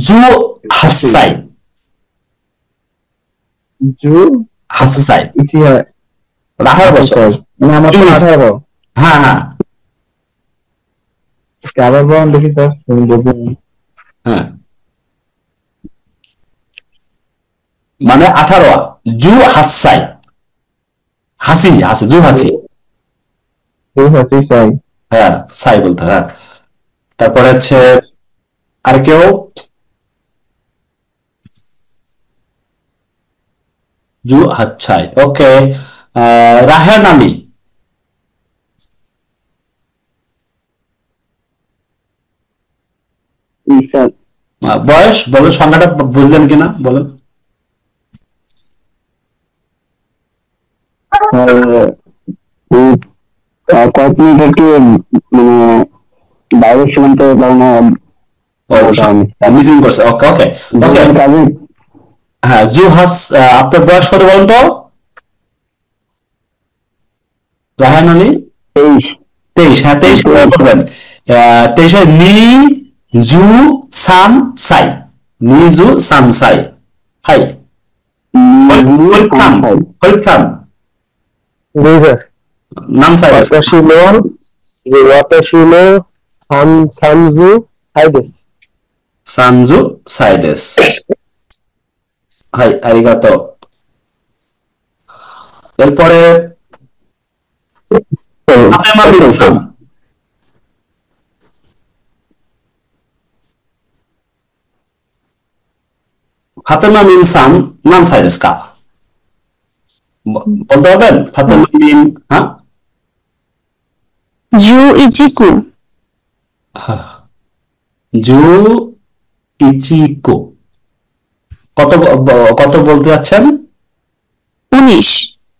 জু হাসাই, জু হাসাই ইসি হয় 18 বছর। মানে আমার তো 18। হ্যাঁ হ্যাঁ আবার বলুন দেখি স্যার, আমি বুঝিনি। হ্যাঁ, মানে 18 জু হাসাই, হাসি হাসি জু হাসি, জু হাসি সাই। হ্যাঁ সাই বলতে, হ্যাঁ। তারপরে হচ্ছে আর কেউ? জু হাচ্ছাই, ওকে। রাহেন আলী, বয়স বলেন, সংখ্যাটা বুঝলেন কিনা বলেন। কয়েক মিনিট একটু মানে বাইরের সীমান্তের কারণে মিসিং করছে। ওকে ওকে ওকে, হ্যাঁ। জু হাস, আপনার বয়স কত বলেন তো? রাহান আলী 23। হ্যাঁ 23 করবেন। 23 নি জু সান সাই, নি জু সান সাই। হাই ফরিদ খান, ফরিদ খান নাম সাই সানজু হাইদেস। সানজু সাইদেস, হাই আরিগাতো। এরপরে ফাতেমা বিন সাম, ফাতেমা মিন সান নাম সাইদেস কা, বলতে পারবেন? ফাতেমা মিন, হ্যাঁ জু ইচিকু, জু ইচিকো। কত কত বলতে যাচ্ছেন? 19।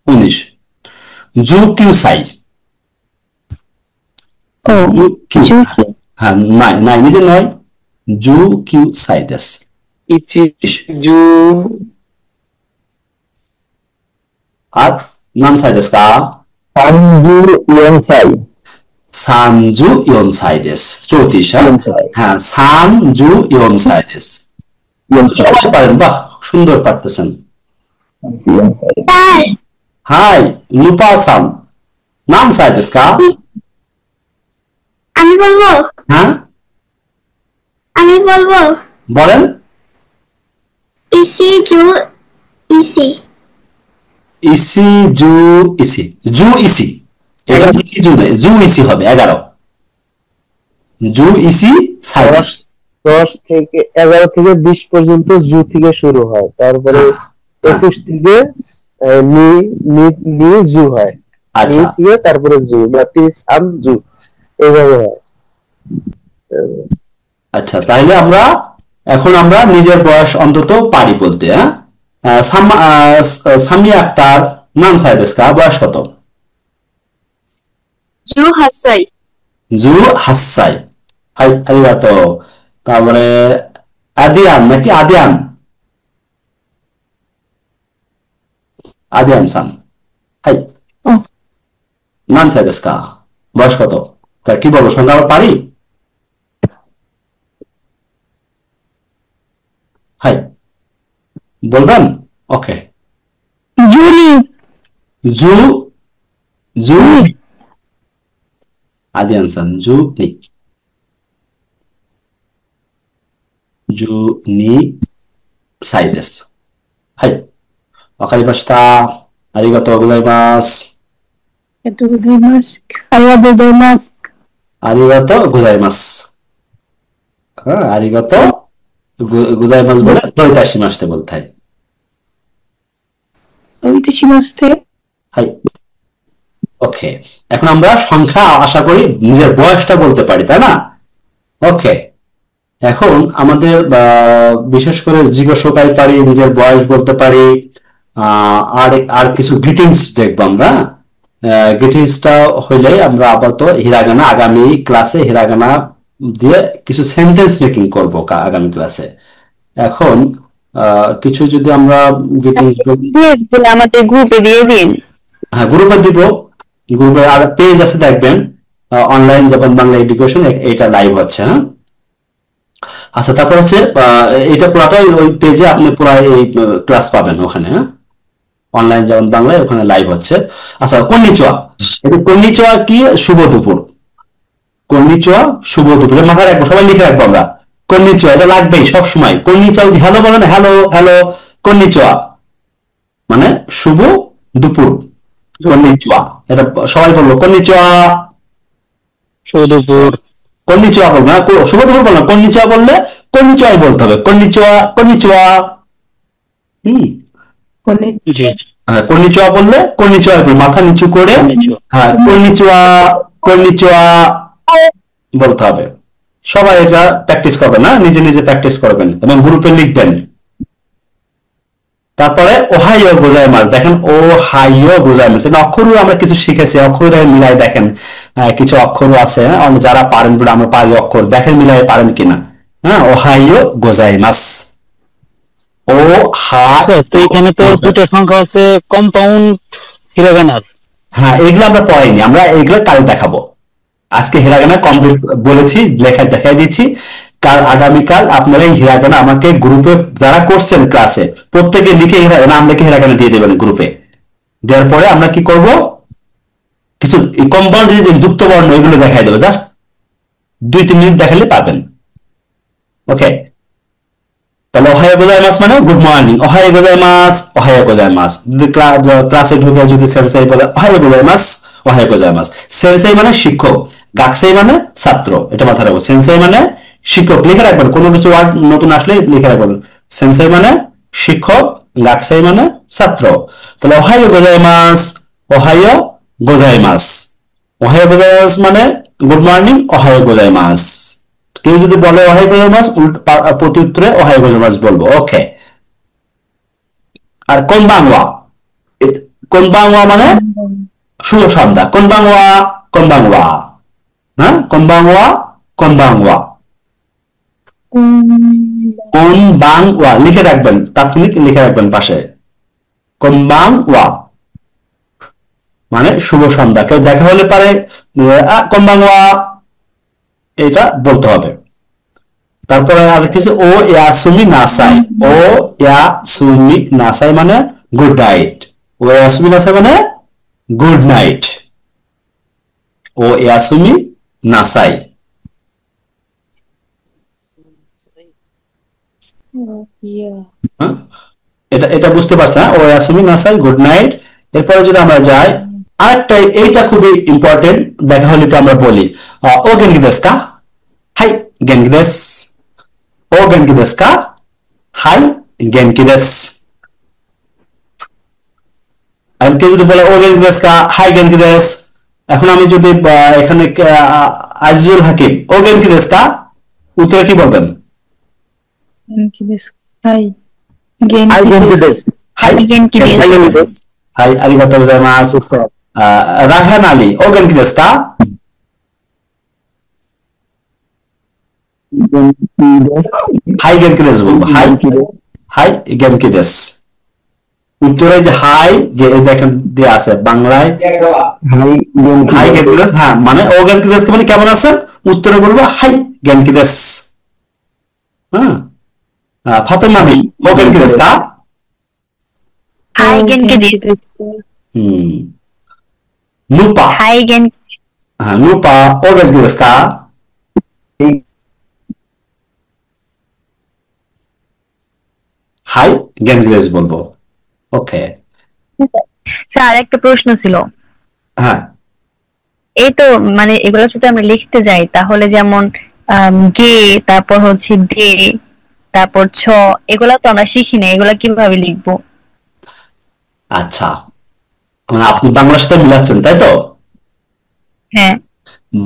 19। জু কিউ সাই, ও জু কি, হ্যাঁ নাই নাই নিজে নয়, জু কিউ সাইদেস। ইচিজু আর নাম সাইদেস কা? সানজু ইয়নসাই। সানজু ইয়ন সাইদেস 34। হ্যাঁ সানজু ইয়ন সাইদেস, সবাই পারেন, বাহ সুন্দর পারতেছেন। হাই লুপা সান নাম সাইদেস কা? আমি বলবো, হ্যাঁ আমি বলবো। বলেন। ইসি জু ইসি, ইসি জু ইসি, জু ইসি, এটা ইসি জু নয়, জু ইসি হবে 11। জু ইসি সাইদেস। 10 থেকে 11 থেকে 20 পর্যন্ত জু থেকে শুরু হয়, তারপরে 21 থেকে নি নি নি জু হয়, নি থেকে তারপরে জু বা সান জু, এইভাবে হয়। আচ্ছা তাহলে আমরা এখন আমরা নিজের বয়স অন্তত পারি বলতে। হ্যাঁ সামিয়া আক্তার নাম সাইদেস কা, বয়স কত? জু হাসাই, জু হাসাই, হাই আরিগাতো। তারপরে আদিয়ান নাকি আদিয়ান, আদিয়ান সান, হাই নাম সাইদেস কা, বয়স কত? কি বলবো, সংখ্যা আবার পারি? হাই বলবেন? ওকে। জুলি, জু জু আদিয়ান সান জু নি, জু নি সাইদেস।はい。わかりました。ありがとうございます。ありがとうございます。ありがとうございます。ありがとうございます。ありがとうございますবলেどういたしましてবলতে হয়।どういたしまして。はい। ওকে, এখন আমরা সংখ্যা আশা করি নিজের বয়সটা বলতে পারি, তাই না? ওকে, এখন আমাদের বিশেষ করে জিজ্ঞাসাই পারি, নিজের বয়স বলতে পারি, আর আর কিছু গ্রিটিংস দেখবো আমরা। গ্রিটিংসটা হইলে আমরা আপাতত হিরাগানা আগামী ক্লাসে হিরাগানা দিয়ে কিছু সেন্টেন্স মেকিং করব আগামী ক্লাসে। এখন কিছু যদি আমরা গ্রিটিংস আমাদের গ্রুপে দিয়ে দিন। হ্যাঁ, গ্রুপে দিব। গ্রুপে আর পেজ আছে দেখবেন, অনলাইন জাপান বাংলা এডুকেশন, এটা লাইভ হচ্ছে। হ্যাঁ, আচ্ছা, তারপর হচ্ছে এটা পুরাটাই ওই পেজে আপনি পুরো এই ক্লাস পাবেন ওখানে। হ্যাঁ, অনলাইন যেমন বাংলায় ওখানে লাইভ হচ্ছে। আচ্ছা, কন্নিচুয়া, এটা কন্নিচুয়া কি? শুভ দুপুর। কন্নিচুয়া শুভ দুপুর, মাথায় রাখবো, সবাই লিখে রাখবো আমরা। কন্নিচুয়া এটা লাগবেই সব সময়। কন্নিচুয়া হ্যালো বলেন, হ্যালো হ্যালো। কন্নিচুয়া মানে শুভ দুপুর। কন্নিচুয়া, এটা সবাই বলবো। কন্নিচুয়া শুভ দুপুর। কন্নিচুয়া বলবো না, শুভ দুপুর বললাম। কন্নিচুয়া বললে কন্নিচুয়াই বলতে হবে। কন্নিচুয়া, কন্নিচুয়া। হ্যাঁ, কন্নিচুয়া বললে কন্নিচুয়া মাথা নিচু করে, হ্যাঁ, কন্নিচুয়া কন্নিচুয়া বলতে হবে। সবাই এটা প্র্যাকটিস করবেন, না নিজে নিজে প্র্যাকটিস করবেন এবং গ্রুপে লিখবেন। তারপরে ওহাইও গোজাইমাস, দেখেন ওহাইও গোজাইমাস, এটা অক্ষরও আমরা কিছু শিখেছি। অক্ষর দেখেন মিলাই দেখেন, কিছু অক্ষর আছে যারা পারেন, আমরা পারি অক্ষর, দেখেন মিলাই পারেন কিনা। হ্যাঁ, ওহাইও গোজাইমাস। ও হা, তো এখানে তো দুটো সংখ্যা আছে কম্পাউন্ড হিরাগানার। হ্যাঁ, এগুলো আমরা পড়াইনি, আমরা এগুলো কাল দেখাবো। আজকে হিরাগানা কমপ্লিট বলেছি, লেখা দেখাই দিচ্ছি। কাল আগামীকাল আপনারা এই হিরাগানা আমাকে গ্রুপে যারা করছেন ক্লাসে প্রত্যেকে লিখে নাম লিখে হিরাগানা দিয়ে দেবেন গ্রুপে। দেওয়ার পরে আমরা কি করব, কিছু কম্পাউন্ড যে যুক্ত বর্ণ এগুলো দেখাই দেবো। জাস্ট 2-3 মিনিট দেখালে পাবেন। ওকে, তাহলে ওহাইও গোজাইমাস মানে গুড মর্নিং। ওহাইও গোজাইমাস, ওহাইও গোজাইমাস। যদি ক্লাসে ঢুকে যদি সেন্সাই বলে ওহাইও গোজাইমাস, ওহাইও গোজাইমাস। সেন্সাই মানে শিক্ষক, গাকসাই মানে ছাত্র, এটা মাথায় রাখবো। সেন্সাই মানে শিক্ষক, লিখে রাখবেন। কোনো কিছু ওয়ার্ড নতুন আসলে লিখে রাখবেন। সেন্সাই মানে শিক্ষক, গাকসাই মানে ছাত্র। তাহলে ওহাইও গোজাইমাস, ওহাইও গোজাইমাস। ওহাইও গোজাইমাস মানে গুড মর্নিং, ওহাইও গোজাইমাস। কেউ যদি বলে ওহাইও গোজাইমাস, প্রতি উত্তরে ওহাইও গোজাইমাস বলবো। ওকে, আর কোনবাংওয়া, কোনবাংওয়া মানে শুভ সন্ধ্যা। কোনবাংওয়া, কোনবাংওয়া। হ্যাঁ, কোনবাংওয়া, কোনবাংওয়া। কোনবাংওয়া লিখে রাখবেন, তাৎক্ষণিক লিখে রাখবেন পাশে। কোনবাংওয়া মানে শুভ সন্ধ্যা। কেউ দেখা হলে পারে কোনবাংওয়া, এটা বলতে হবে। তারপরে আর কিছু ও ইয়াসুমি নাসাই। ও ইয়াসুমি নাসাই মানে গুড নাইট। ও ইয়াসুমি নাসাই মানে গুড নাইট। ও ইয়াসুমি নাসাই। এটা এটা বুঝতে পারছেন? ও ইয়াসুমি নাসাই, গুড নাইট। এরপরে যদি আমরা যাই আরেকটা, এইটা খুবই ইম্পর্টেন্ট, দেখা হলে তো আমরা বলি ও গেনকি দেsu ka? হাই গেনকি দেsu। ও গেনকি দেsu ka? হাই গেনকি দেsu। আর কেউ যদি বলে ও গেনকি দেsu ka? হাই গেনকি দেsu। এখন আমি যদি এখানে আজিজুল হাকিম ও গেনকি দেsu ka? উত্তরে কি বলবেন? হাই গেনকি দেsu। হাই, আরিগাতো গোজাইমাসু। রায়হান আলী ও গেনকি দেsu ka? হাই গেনকি দেsu বলবো। হাই, হাই গেনকি দেsu। উত্তরে যে হাই দেখেন দেয়া আছে বাংলায়, হাই গেনকি দেsu। হ্যাঁ, মানে ও গেনকি দেsu মানে কেমন আছে, উত্তরে বলবো হাই গেনকি দেsu। হ্যাঁ, ফাতেমা আলী ও গেনকি দেsu ka? হাই গেনকি দেsu। নুপা, হাই গেন, হ্যাঁ, নুপা ও গেনকি দেsu ka? হাই গেনকি দেsu বলবো। ওকে, স্যার একটা প্রশ্ন ছিল। হ্যাঁ, এই তো মানে এগুলো যদি আমরা লিখতে যাই তাহলে যেমন গে, তারপর হচ্ছে দে, তারপর ছ, এগুলা তো আমরা শিখি না, এগুলা কিভাবে লিখবো? আচ্ছা, মানে আপনি বাংলার সাথে মিলাচ্ছেন তাই তো? হ্যাঁ।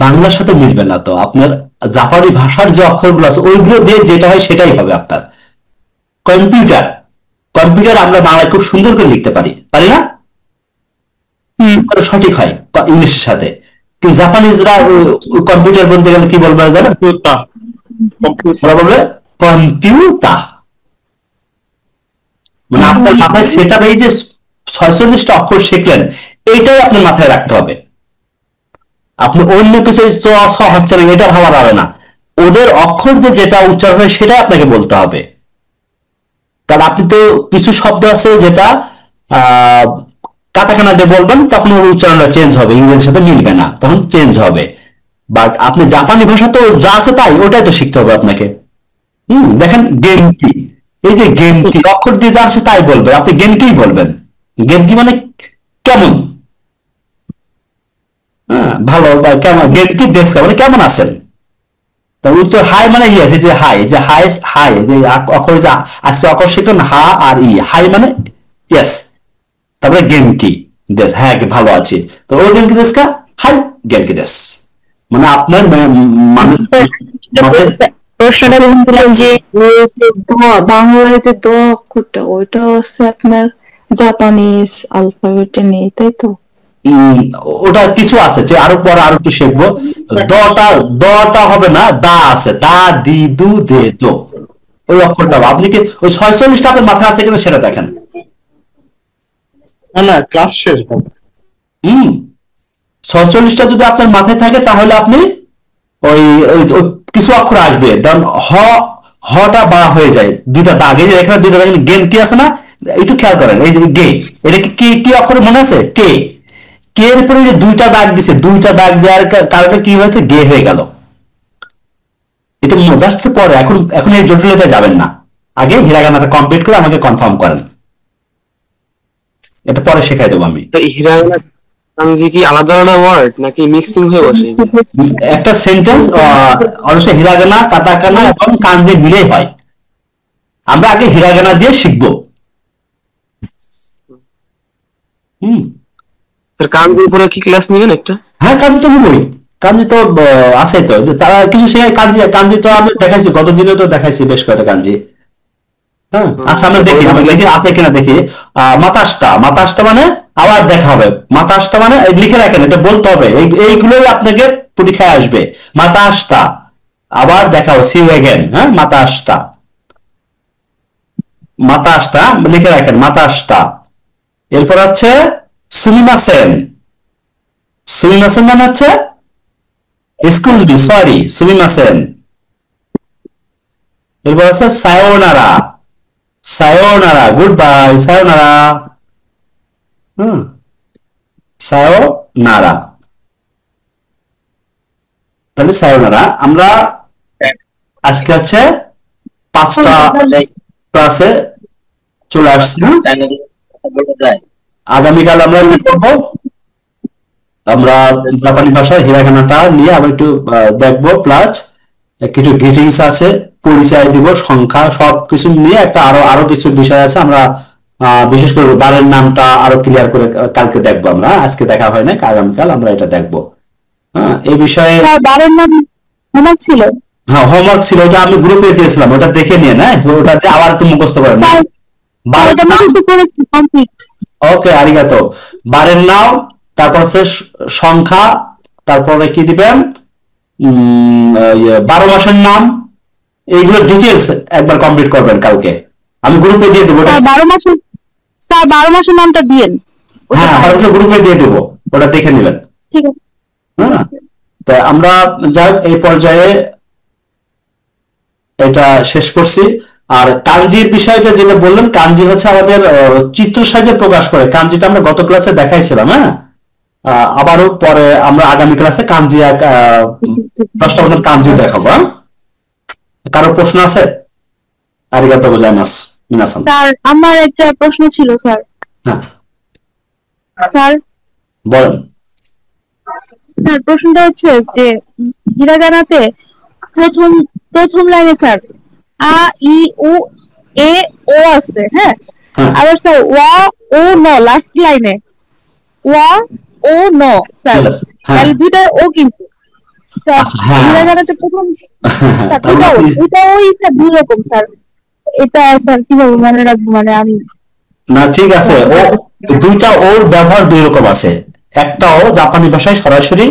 বাংলার সাথে মিলবে না তো আপনার জাপানি ভাষার যে অক্ষরগুলো আছে ওইগুলো দিয়ে যেটা হয় সেটাই হবে আপনার। কম্পিউটার, কম্পিউটার আমরা বাংলায় খুব সুন্দর করে লিখতে পারি, পারি না? সঠিক হয় ইংলিশের সাথে, কিন্তু জাপানিজরা কম্পিউটার বলতে গেলে কি বলবে জানেন? ওরা বলবে কম্পিউটার। মানে আপনার মাথায় সেটা এই যে 46টা অক্ষর শিখলেন এইটাই আপনার মাথায় রাখতে হবে। আপনি অন্য কিছু হচ্ছে না এটা ভাবা যাবে না, ওদের অক্ষর দিয়ে যেটা উচ্চারণ হয় সেটাই আপনাকে বলতে হবে। কারণ আপনি তো কিছু শব্দ আছে যেটা কাটাকানা দিয়ে বলবেন তখন ওর উচ্চারণটা চেঞ্জ হবে, ইংরেজির সাথে মিলবে না, তখন চেঞ্জ হবে। বাট আপনি জাপানি ভাষা তো যা আছে তাই ওটাই তো শিখতে হবে আপনাকে। দেখেন গেমকি, এই যে গেমকি অক্ষর দিয়ে যা আছে তাই বলবে, আপনি গেমকিই বলবেন। গেমকি মানে কেমন, ভালো বা কেমন, গেমকি দেশকা মানে কেমন আছেন। তার উত্তর হাই মানে ইয়েস, এই যে হাই, যে হাই হাই অক্ষর, যে আজকে অক্ষর শিখলেন হা আর ই, হাই মানে ইয়েস, তারপরে গেমকি দেশ, হ্যাঁ ভালো আছি, তো ওই গেমকি দেশকা হাই গেমকি দেশ, মানে আপনার মানে প্রশ্নটা বলছিলাম যে বাংলায় যে দ অক্ষরটা ওইটা হচ্ছে আপনার জাপানিজ আলফাবেটে নেই, তাই তো? ওটা কিছু আছে যে আরো পরে আরো একটু শিখবো। দটা হবে না, দা আছে, দা দি দু দে দো, ওই অক্ষরটা আপনি কি ওই 46টা আপনার মাথায় আছে কিনা সেটা দেখেন। না ক্লাস শেষ হবে। 46টা যদি আপনার মাথায় থাকে তাহলে আপনি ওই কিছু অক্ষর আসবে, ধরুন হটা বা হয়ে যায়, দুইটা দাগ, এই যে এখানে দুইটা দাগ, গেম কি আছে না, একটু খেয়াল করেন, এই যে গে, এটা কি অক্ষর মনে আছে? কে, কে এর উপরে যে দুইটা দাগ দিছে, দুইটা দাগ দেওয়ার কারণে কি হয়েছে, গে হয়ে গেল। এটা জাস্ট পরে, এখন এই জটিলতা যাবেন না, আগে হিরাগানাটা কমপ্লিট করে আমাকে কনফার্ম করেন, এটা পরে শেখাই দেবো আমি। হিরাগানা কাঞ্জি কি আলাদা আলাদা ওয়ার্ড নাকি মিক্সিং হয়ে বসে? একটা সেন্টেন্স অবশ্যই হিরাগানা, কাটাকানা এবং কাঞ্জি মিলেই হয়। আমরা আগে হিরাগানা দিয়ে শিখবো। কাঞ্জির উপরে কি ক্লাস নেবেন একটা? হ্যাঁ কাঞ্জি তো নিবই, কাঞ্জি তো আছে তো, যে তারা কিছু শেখায় কাঞ্জি তো আমি দেখাইছি, গত দিনে তো দেখাইছি বেশ কয়েকটা কাঞ্জি। হ্যাঁ আচ্ছা আমরা দেখি আছে কিনা দেখি। মাতাস্তা মানে আবার দেখা হবে, মাতাস্তা মানে লিখে রাখেন, এটা বলতে হবে, এইগুলোই আপনাকে পরীক্ষায় আসবে। মাতাস্তা, আবার দেখা হবে, সি ইউ অ্যাগেন। হ্যাঁ মাতাস্তা লিখে রাখেন, মাতাস্তা। এরপর হচ্ছে সুমিমাসেন, সুমিমাসেন মানে হচ্ছে এক্সকিউজ মি, সরি, সুমিমাসেন। এরপর আছে সায়োনারা, সায়োনারা, গুড বাই, সায়োনারা। সায়োনারা, তাহলে সায়োনারা। আমরা আজকে হচ্ছে 5টা ক্লাসে চলে আসছি। আগামীকাল আমরা কি করবো, আমরা জাপানি ভাষার হিরাগানাটা নিয়ে আবার একটু দেখবো, প্লাস কিছু গ্রিটিংস আছে, পরিচয় দিব, সংখ্যা সবকিছু নিয়ে একটা আরো কিছু বিষয় আছে, আমরা বিশেষ করে বারের নামটা আরো ক্লিয়ার করে কালকে দেখবো আমরা, আজকে দেখা হয় না, আগামীকাল আমরা এটা দেখবো। হ্যাঁ এই বিষয়ে বারের নাম হোমওয়ার্ক ছিল, হ্যাঁ হোমওয়ার্ক ছিল, ওটা আমি গ্রুপে দিয়েছিলাম, ওটা দেখে নিয়ে না, ওটাতে আবার একটু মুখস্থ করেন। ওকে আরিগাতো। বারের নাম, তারপর হচ্ছে সংখ্যা, তারপরে কি দিবেন 12 মাসের নাম, এইগুলো ডিটেলস একবার কমপ্লিট করবেন কালকে, আমি গ্রুপে দিয়ে দেবো। 12 মাসের নামটা দিয়েন। হ্যাঁ 12 মাসের গ্রুপে দিয়ে দেবো, ওটা দেখে নেবেন। ঠিক আছে। হ্যাঁ তা আমরা যাই এই পর্যায়ে এটা শেষ করছি। আর কাঞ্জির বিষয়টা যেটা বললেন, কাঞ্জি হচ্ছে আমাদের চিত্র সাহায্যে প্রকাশ করে, কাঞ্জিটা আমরা গত ক্লাসে দেখাইছিলাম। হ্যাঁ আবারও পরে আমরা আগামী ক্লাসে কাঞ্জি 10টা মতো কাঞ্জি দেখাবো। কারো প্রশ্ন আছে? আরিগাতো গোজাইমাস মিনাসান। স্যার আমার একটা প্রশ্ন ছিল স্যার। হ্যাঁ স্যার বলেন। স্যার প্রশ্নটা হচ্ছে যে হিরাগানাতে প্রথম লাইনে স্যার আ ই উ এ ও আছে, হ্যাঁ, আবার স্যার ওয়া ও ন লাস্ট লাইনে ওয়া ও ন স্যার, তাহলে দুইটা ও, কিন্তু স্যার আচ্ছা, হ্যাঁ। হিরাগানাতে প্রথম স্যার তাহলে এটাও আপনি- এটাও স্যার দুই রকম স্যার। এটা স্যার কিভাবে মনে রাখবো, মানে আমি না ঠিক আছে, ও দুইটা ওর ব্যবহার দুই রকম আছে। একটা ও জাপানি ভাষায় সরাসরি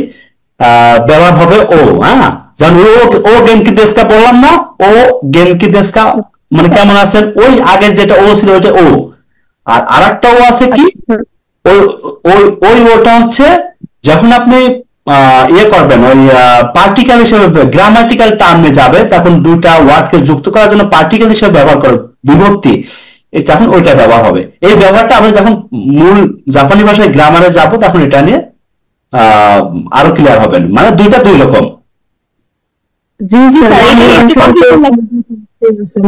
ব্যবহার হবে ও, হ্যাঁ, যেমন ও গেনকি দেশকা বললাম না, ও গেনকি দেশকা মানে কেমন আছেন, ওই আগের যেটা ও ছিল ওইটা ও। আর আরেকটা ও আছে কি, ওই ওই ওই ওটা হচ্ছে যখন আপনি ইয়ে করবেন, ওই পার্টিকেল হিসেবে গ্রামাটিক্যাল টার্মে যাবে, তখন দুটা ওয়ার্ডকে যুক্ত করার জন্য পার্টিকেল হিসেবে ব্যবহার করে বিভক্তি, তখন ওইটা ব্যবহার হবে। এই ব্যবহারটা আমরা যখন মূল জাপানি ভাষায় গ্রামারে যাব তখন এটা নিয়ে আরো ক্লিয়ার হবেন, মানে দুইটা দুই রকম। জি স্যার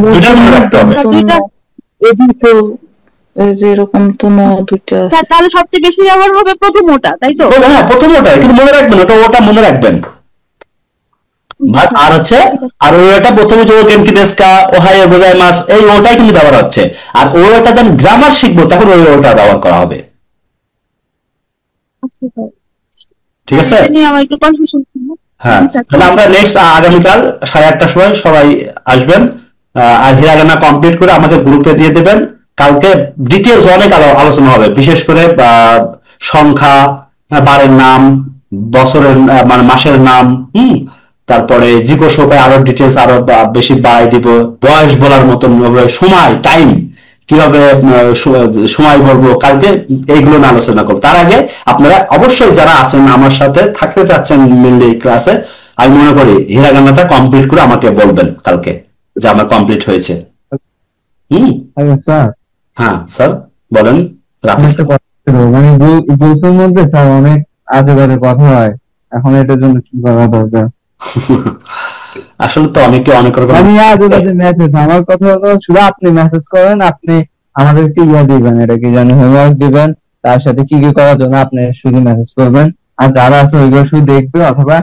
দুইটা মনে রাখতে হবে। দুটো যেরকম তো দুটো আছে। স্যার তাহলে সবচেয়ে বেশি ব্যবহার হবে প্রথম ওটা, তাই তো? হ্যাঁ প্রথম ওটাই, কিন্তু মনে রাখবেন ওটা, ওটা মনে রাখবেন। আর হচ্ছে আর ওটা প্রথমে যে গেনকি দেশকা ওহাইও গোজাইমাস, এই ওটাই কিন্তু ব্যবহার হচ্ছে। আর ওটা যখন গ্রামার শিখবো তখন ওই ওটা ব্যবহার করা হবে। ঠিক আছে, এটা নিয়ে আমার একটু কনফিউশন ছিল। হ্যাঁ। তাহলে আমরা নেক্সট আগামীকাল 8:30টার সময় সবাই আসবেন, আর হিরাগানা কমপ্লিট করে আমাকে গ্রুপে দিয়ে দেবেন। কালকে ডিটেলস অনেক আলোচনা হবে, বিশেষ করে সংখ্যা, বারের নাম, বছরের মানে মাসের নাম, তারপরে জিকো শোকে আরো ডিটেলস আরো বেশি বাড়াই দিব, বয়স বলার মতন, সময় টাইম কিভাবে সময় বলবো কালকে, এইগুলো নিয়ে আলোচনা করবো। তার আগে আপনারা অবশ্যই যারা আছেন আমার সাথে থাকতে চাচ্ছেন মেনলি ক্লাসে, আমি মনে করি হিরাগানাটা কমপ্লিট করে আমাকে বলবেন কালকে যে আমার কমপ্লিট হয়েছে। স্যার হ্যাঁ স্যার বলেন। রাফিজ মানে গ্রুপের মধ্যে স্যার অনেক আজে বাজে কথা হয়, এখন এটার জন্য কি করা দরকার? আসলে তো অনেকে অনেক রকম আমি আজে বাজে মেসেজ, আমার কথা হলো শুধু আপনি মেসেজ করেন, আপনি আমাদেরকে ইয়া দিবেন, এটা কি জানি হোমওয়ার্ক দিবেন, তার সাথে কি কি করার জন্য আপনি শুধু মেসেজ করবেন, আর যারা আছে ওইগুলো শুধু দেখবে, অথবা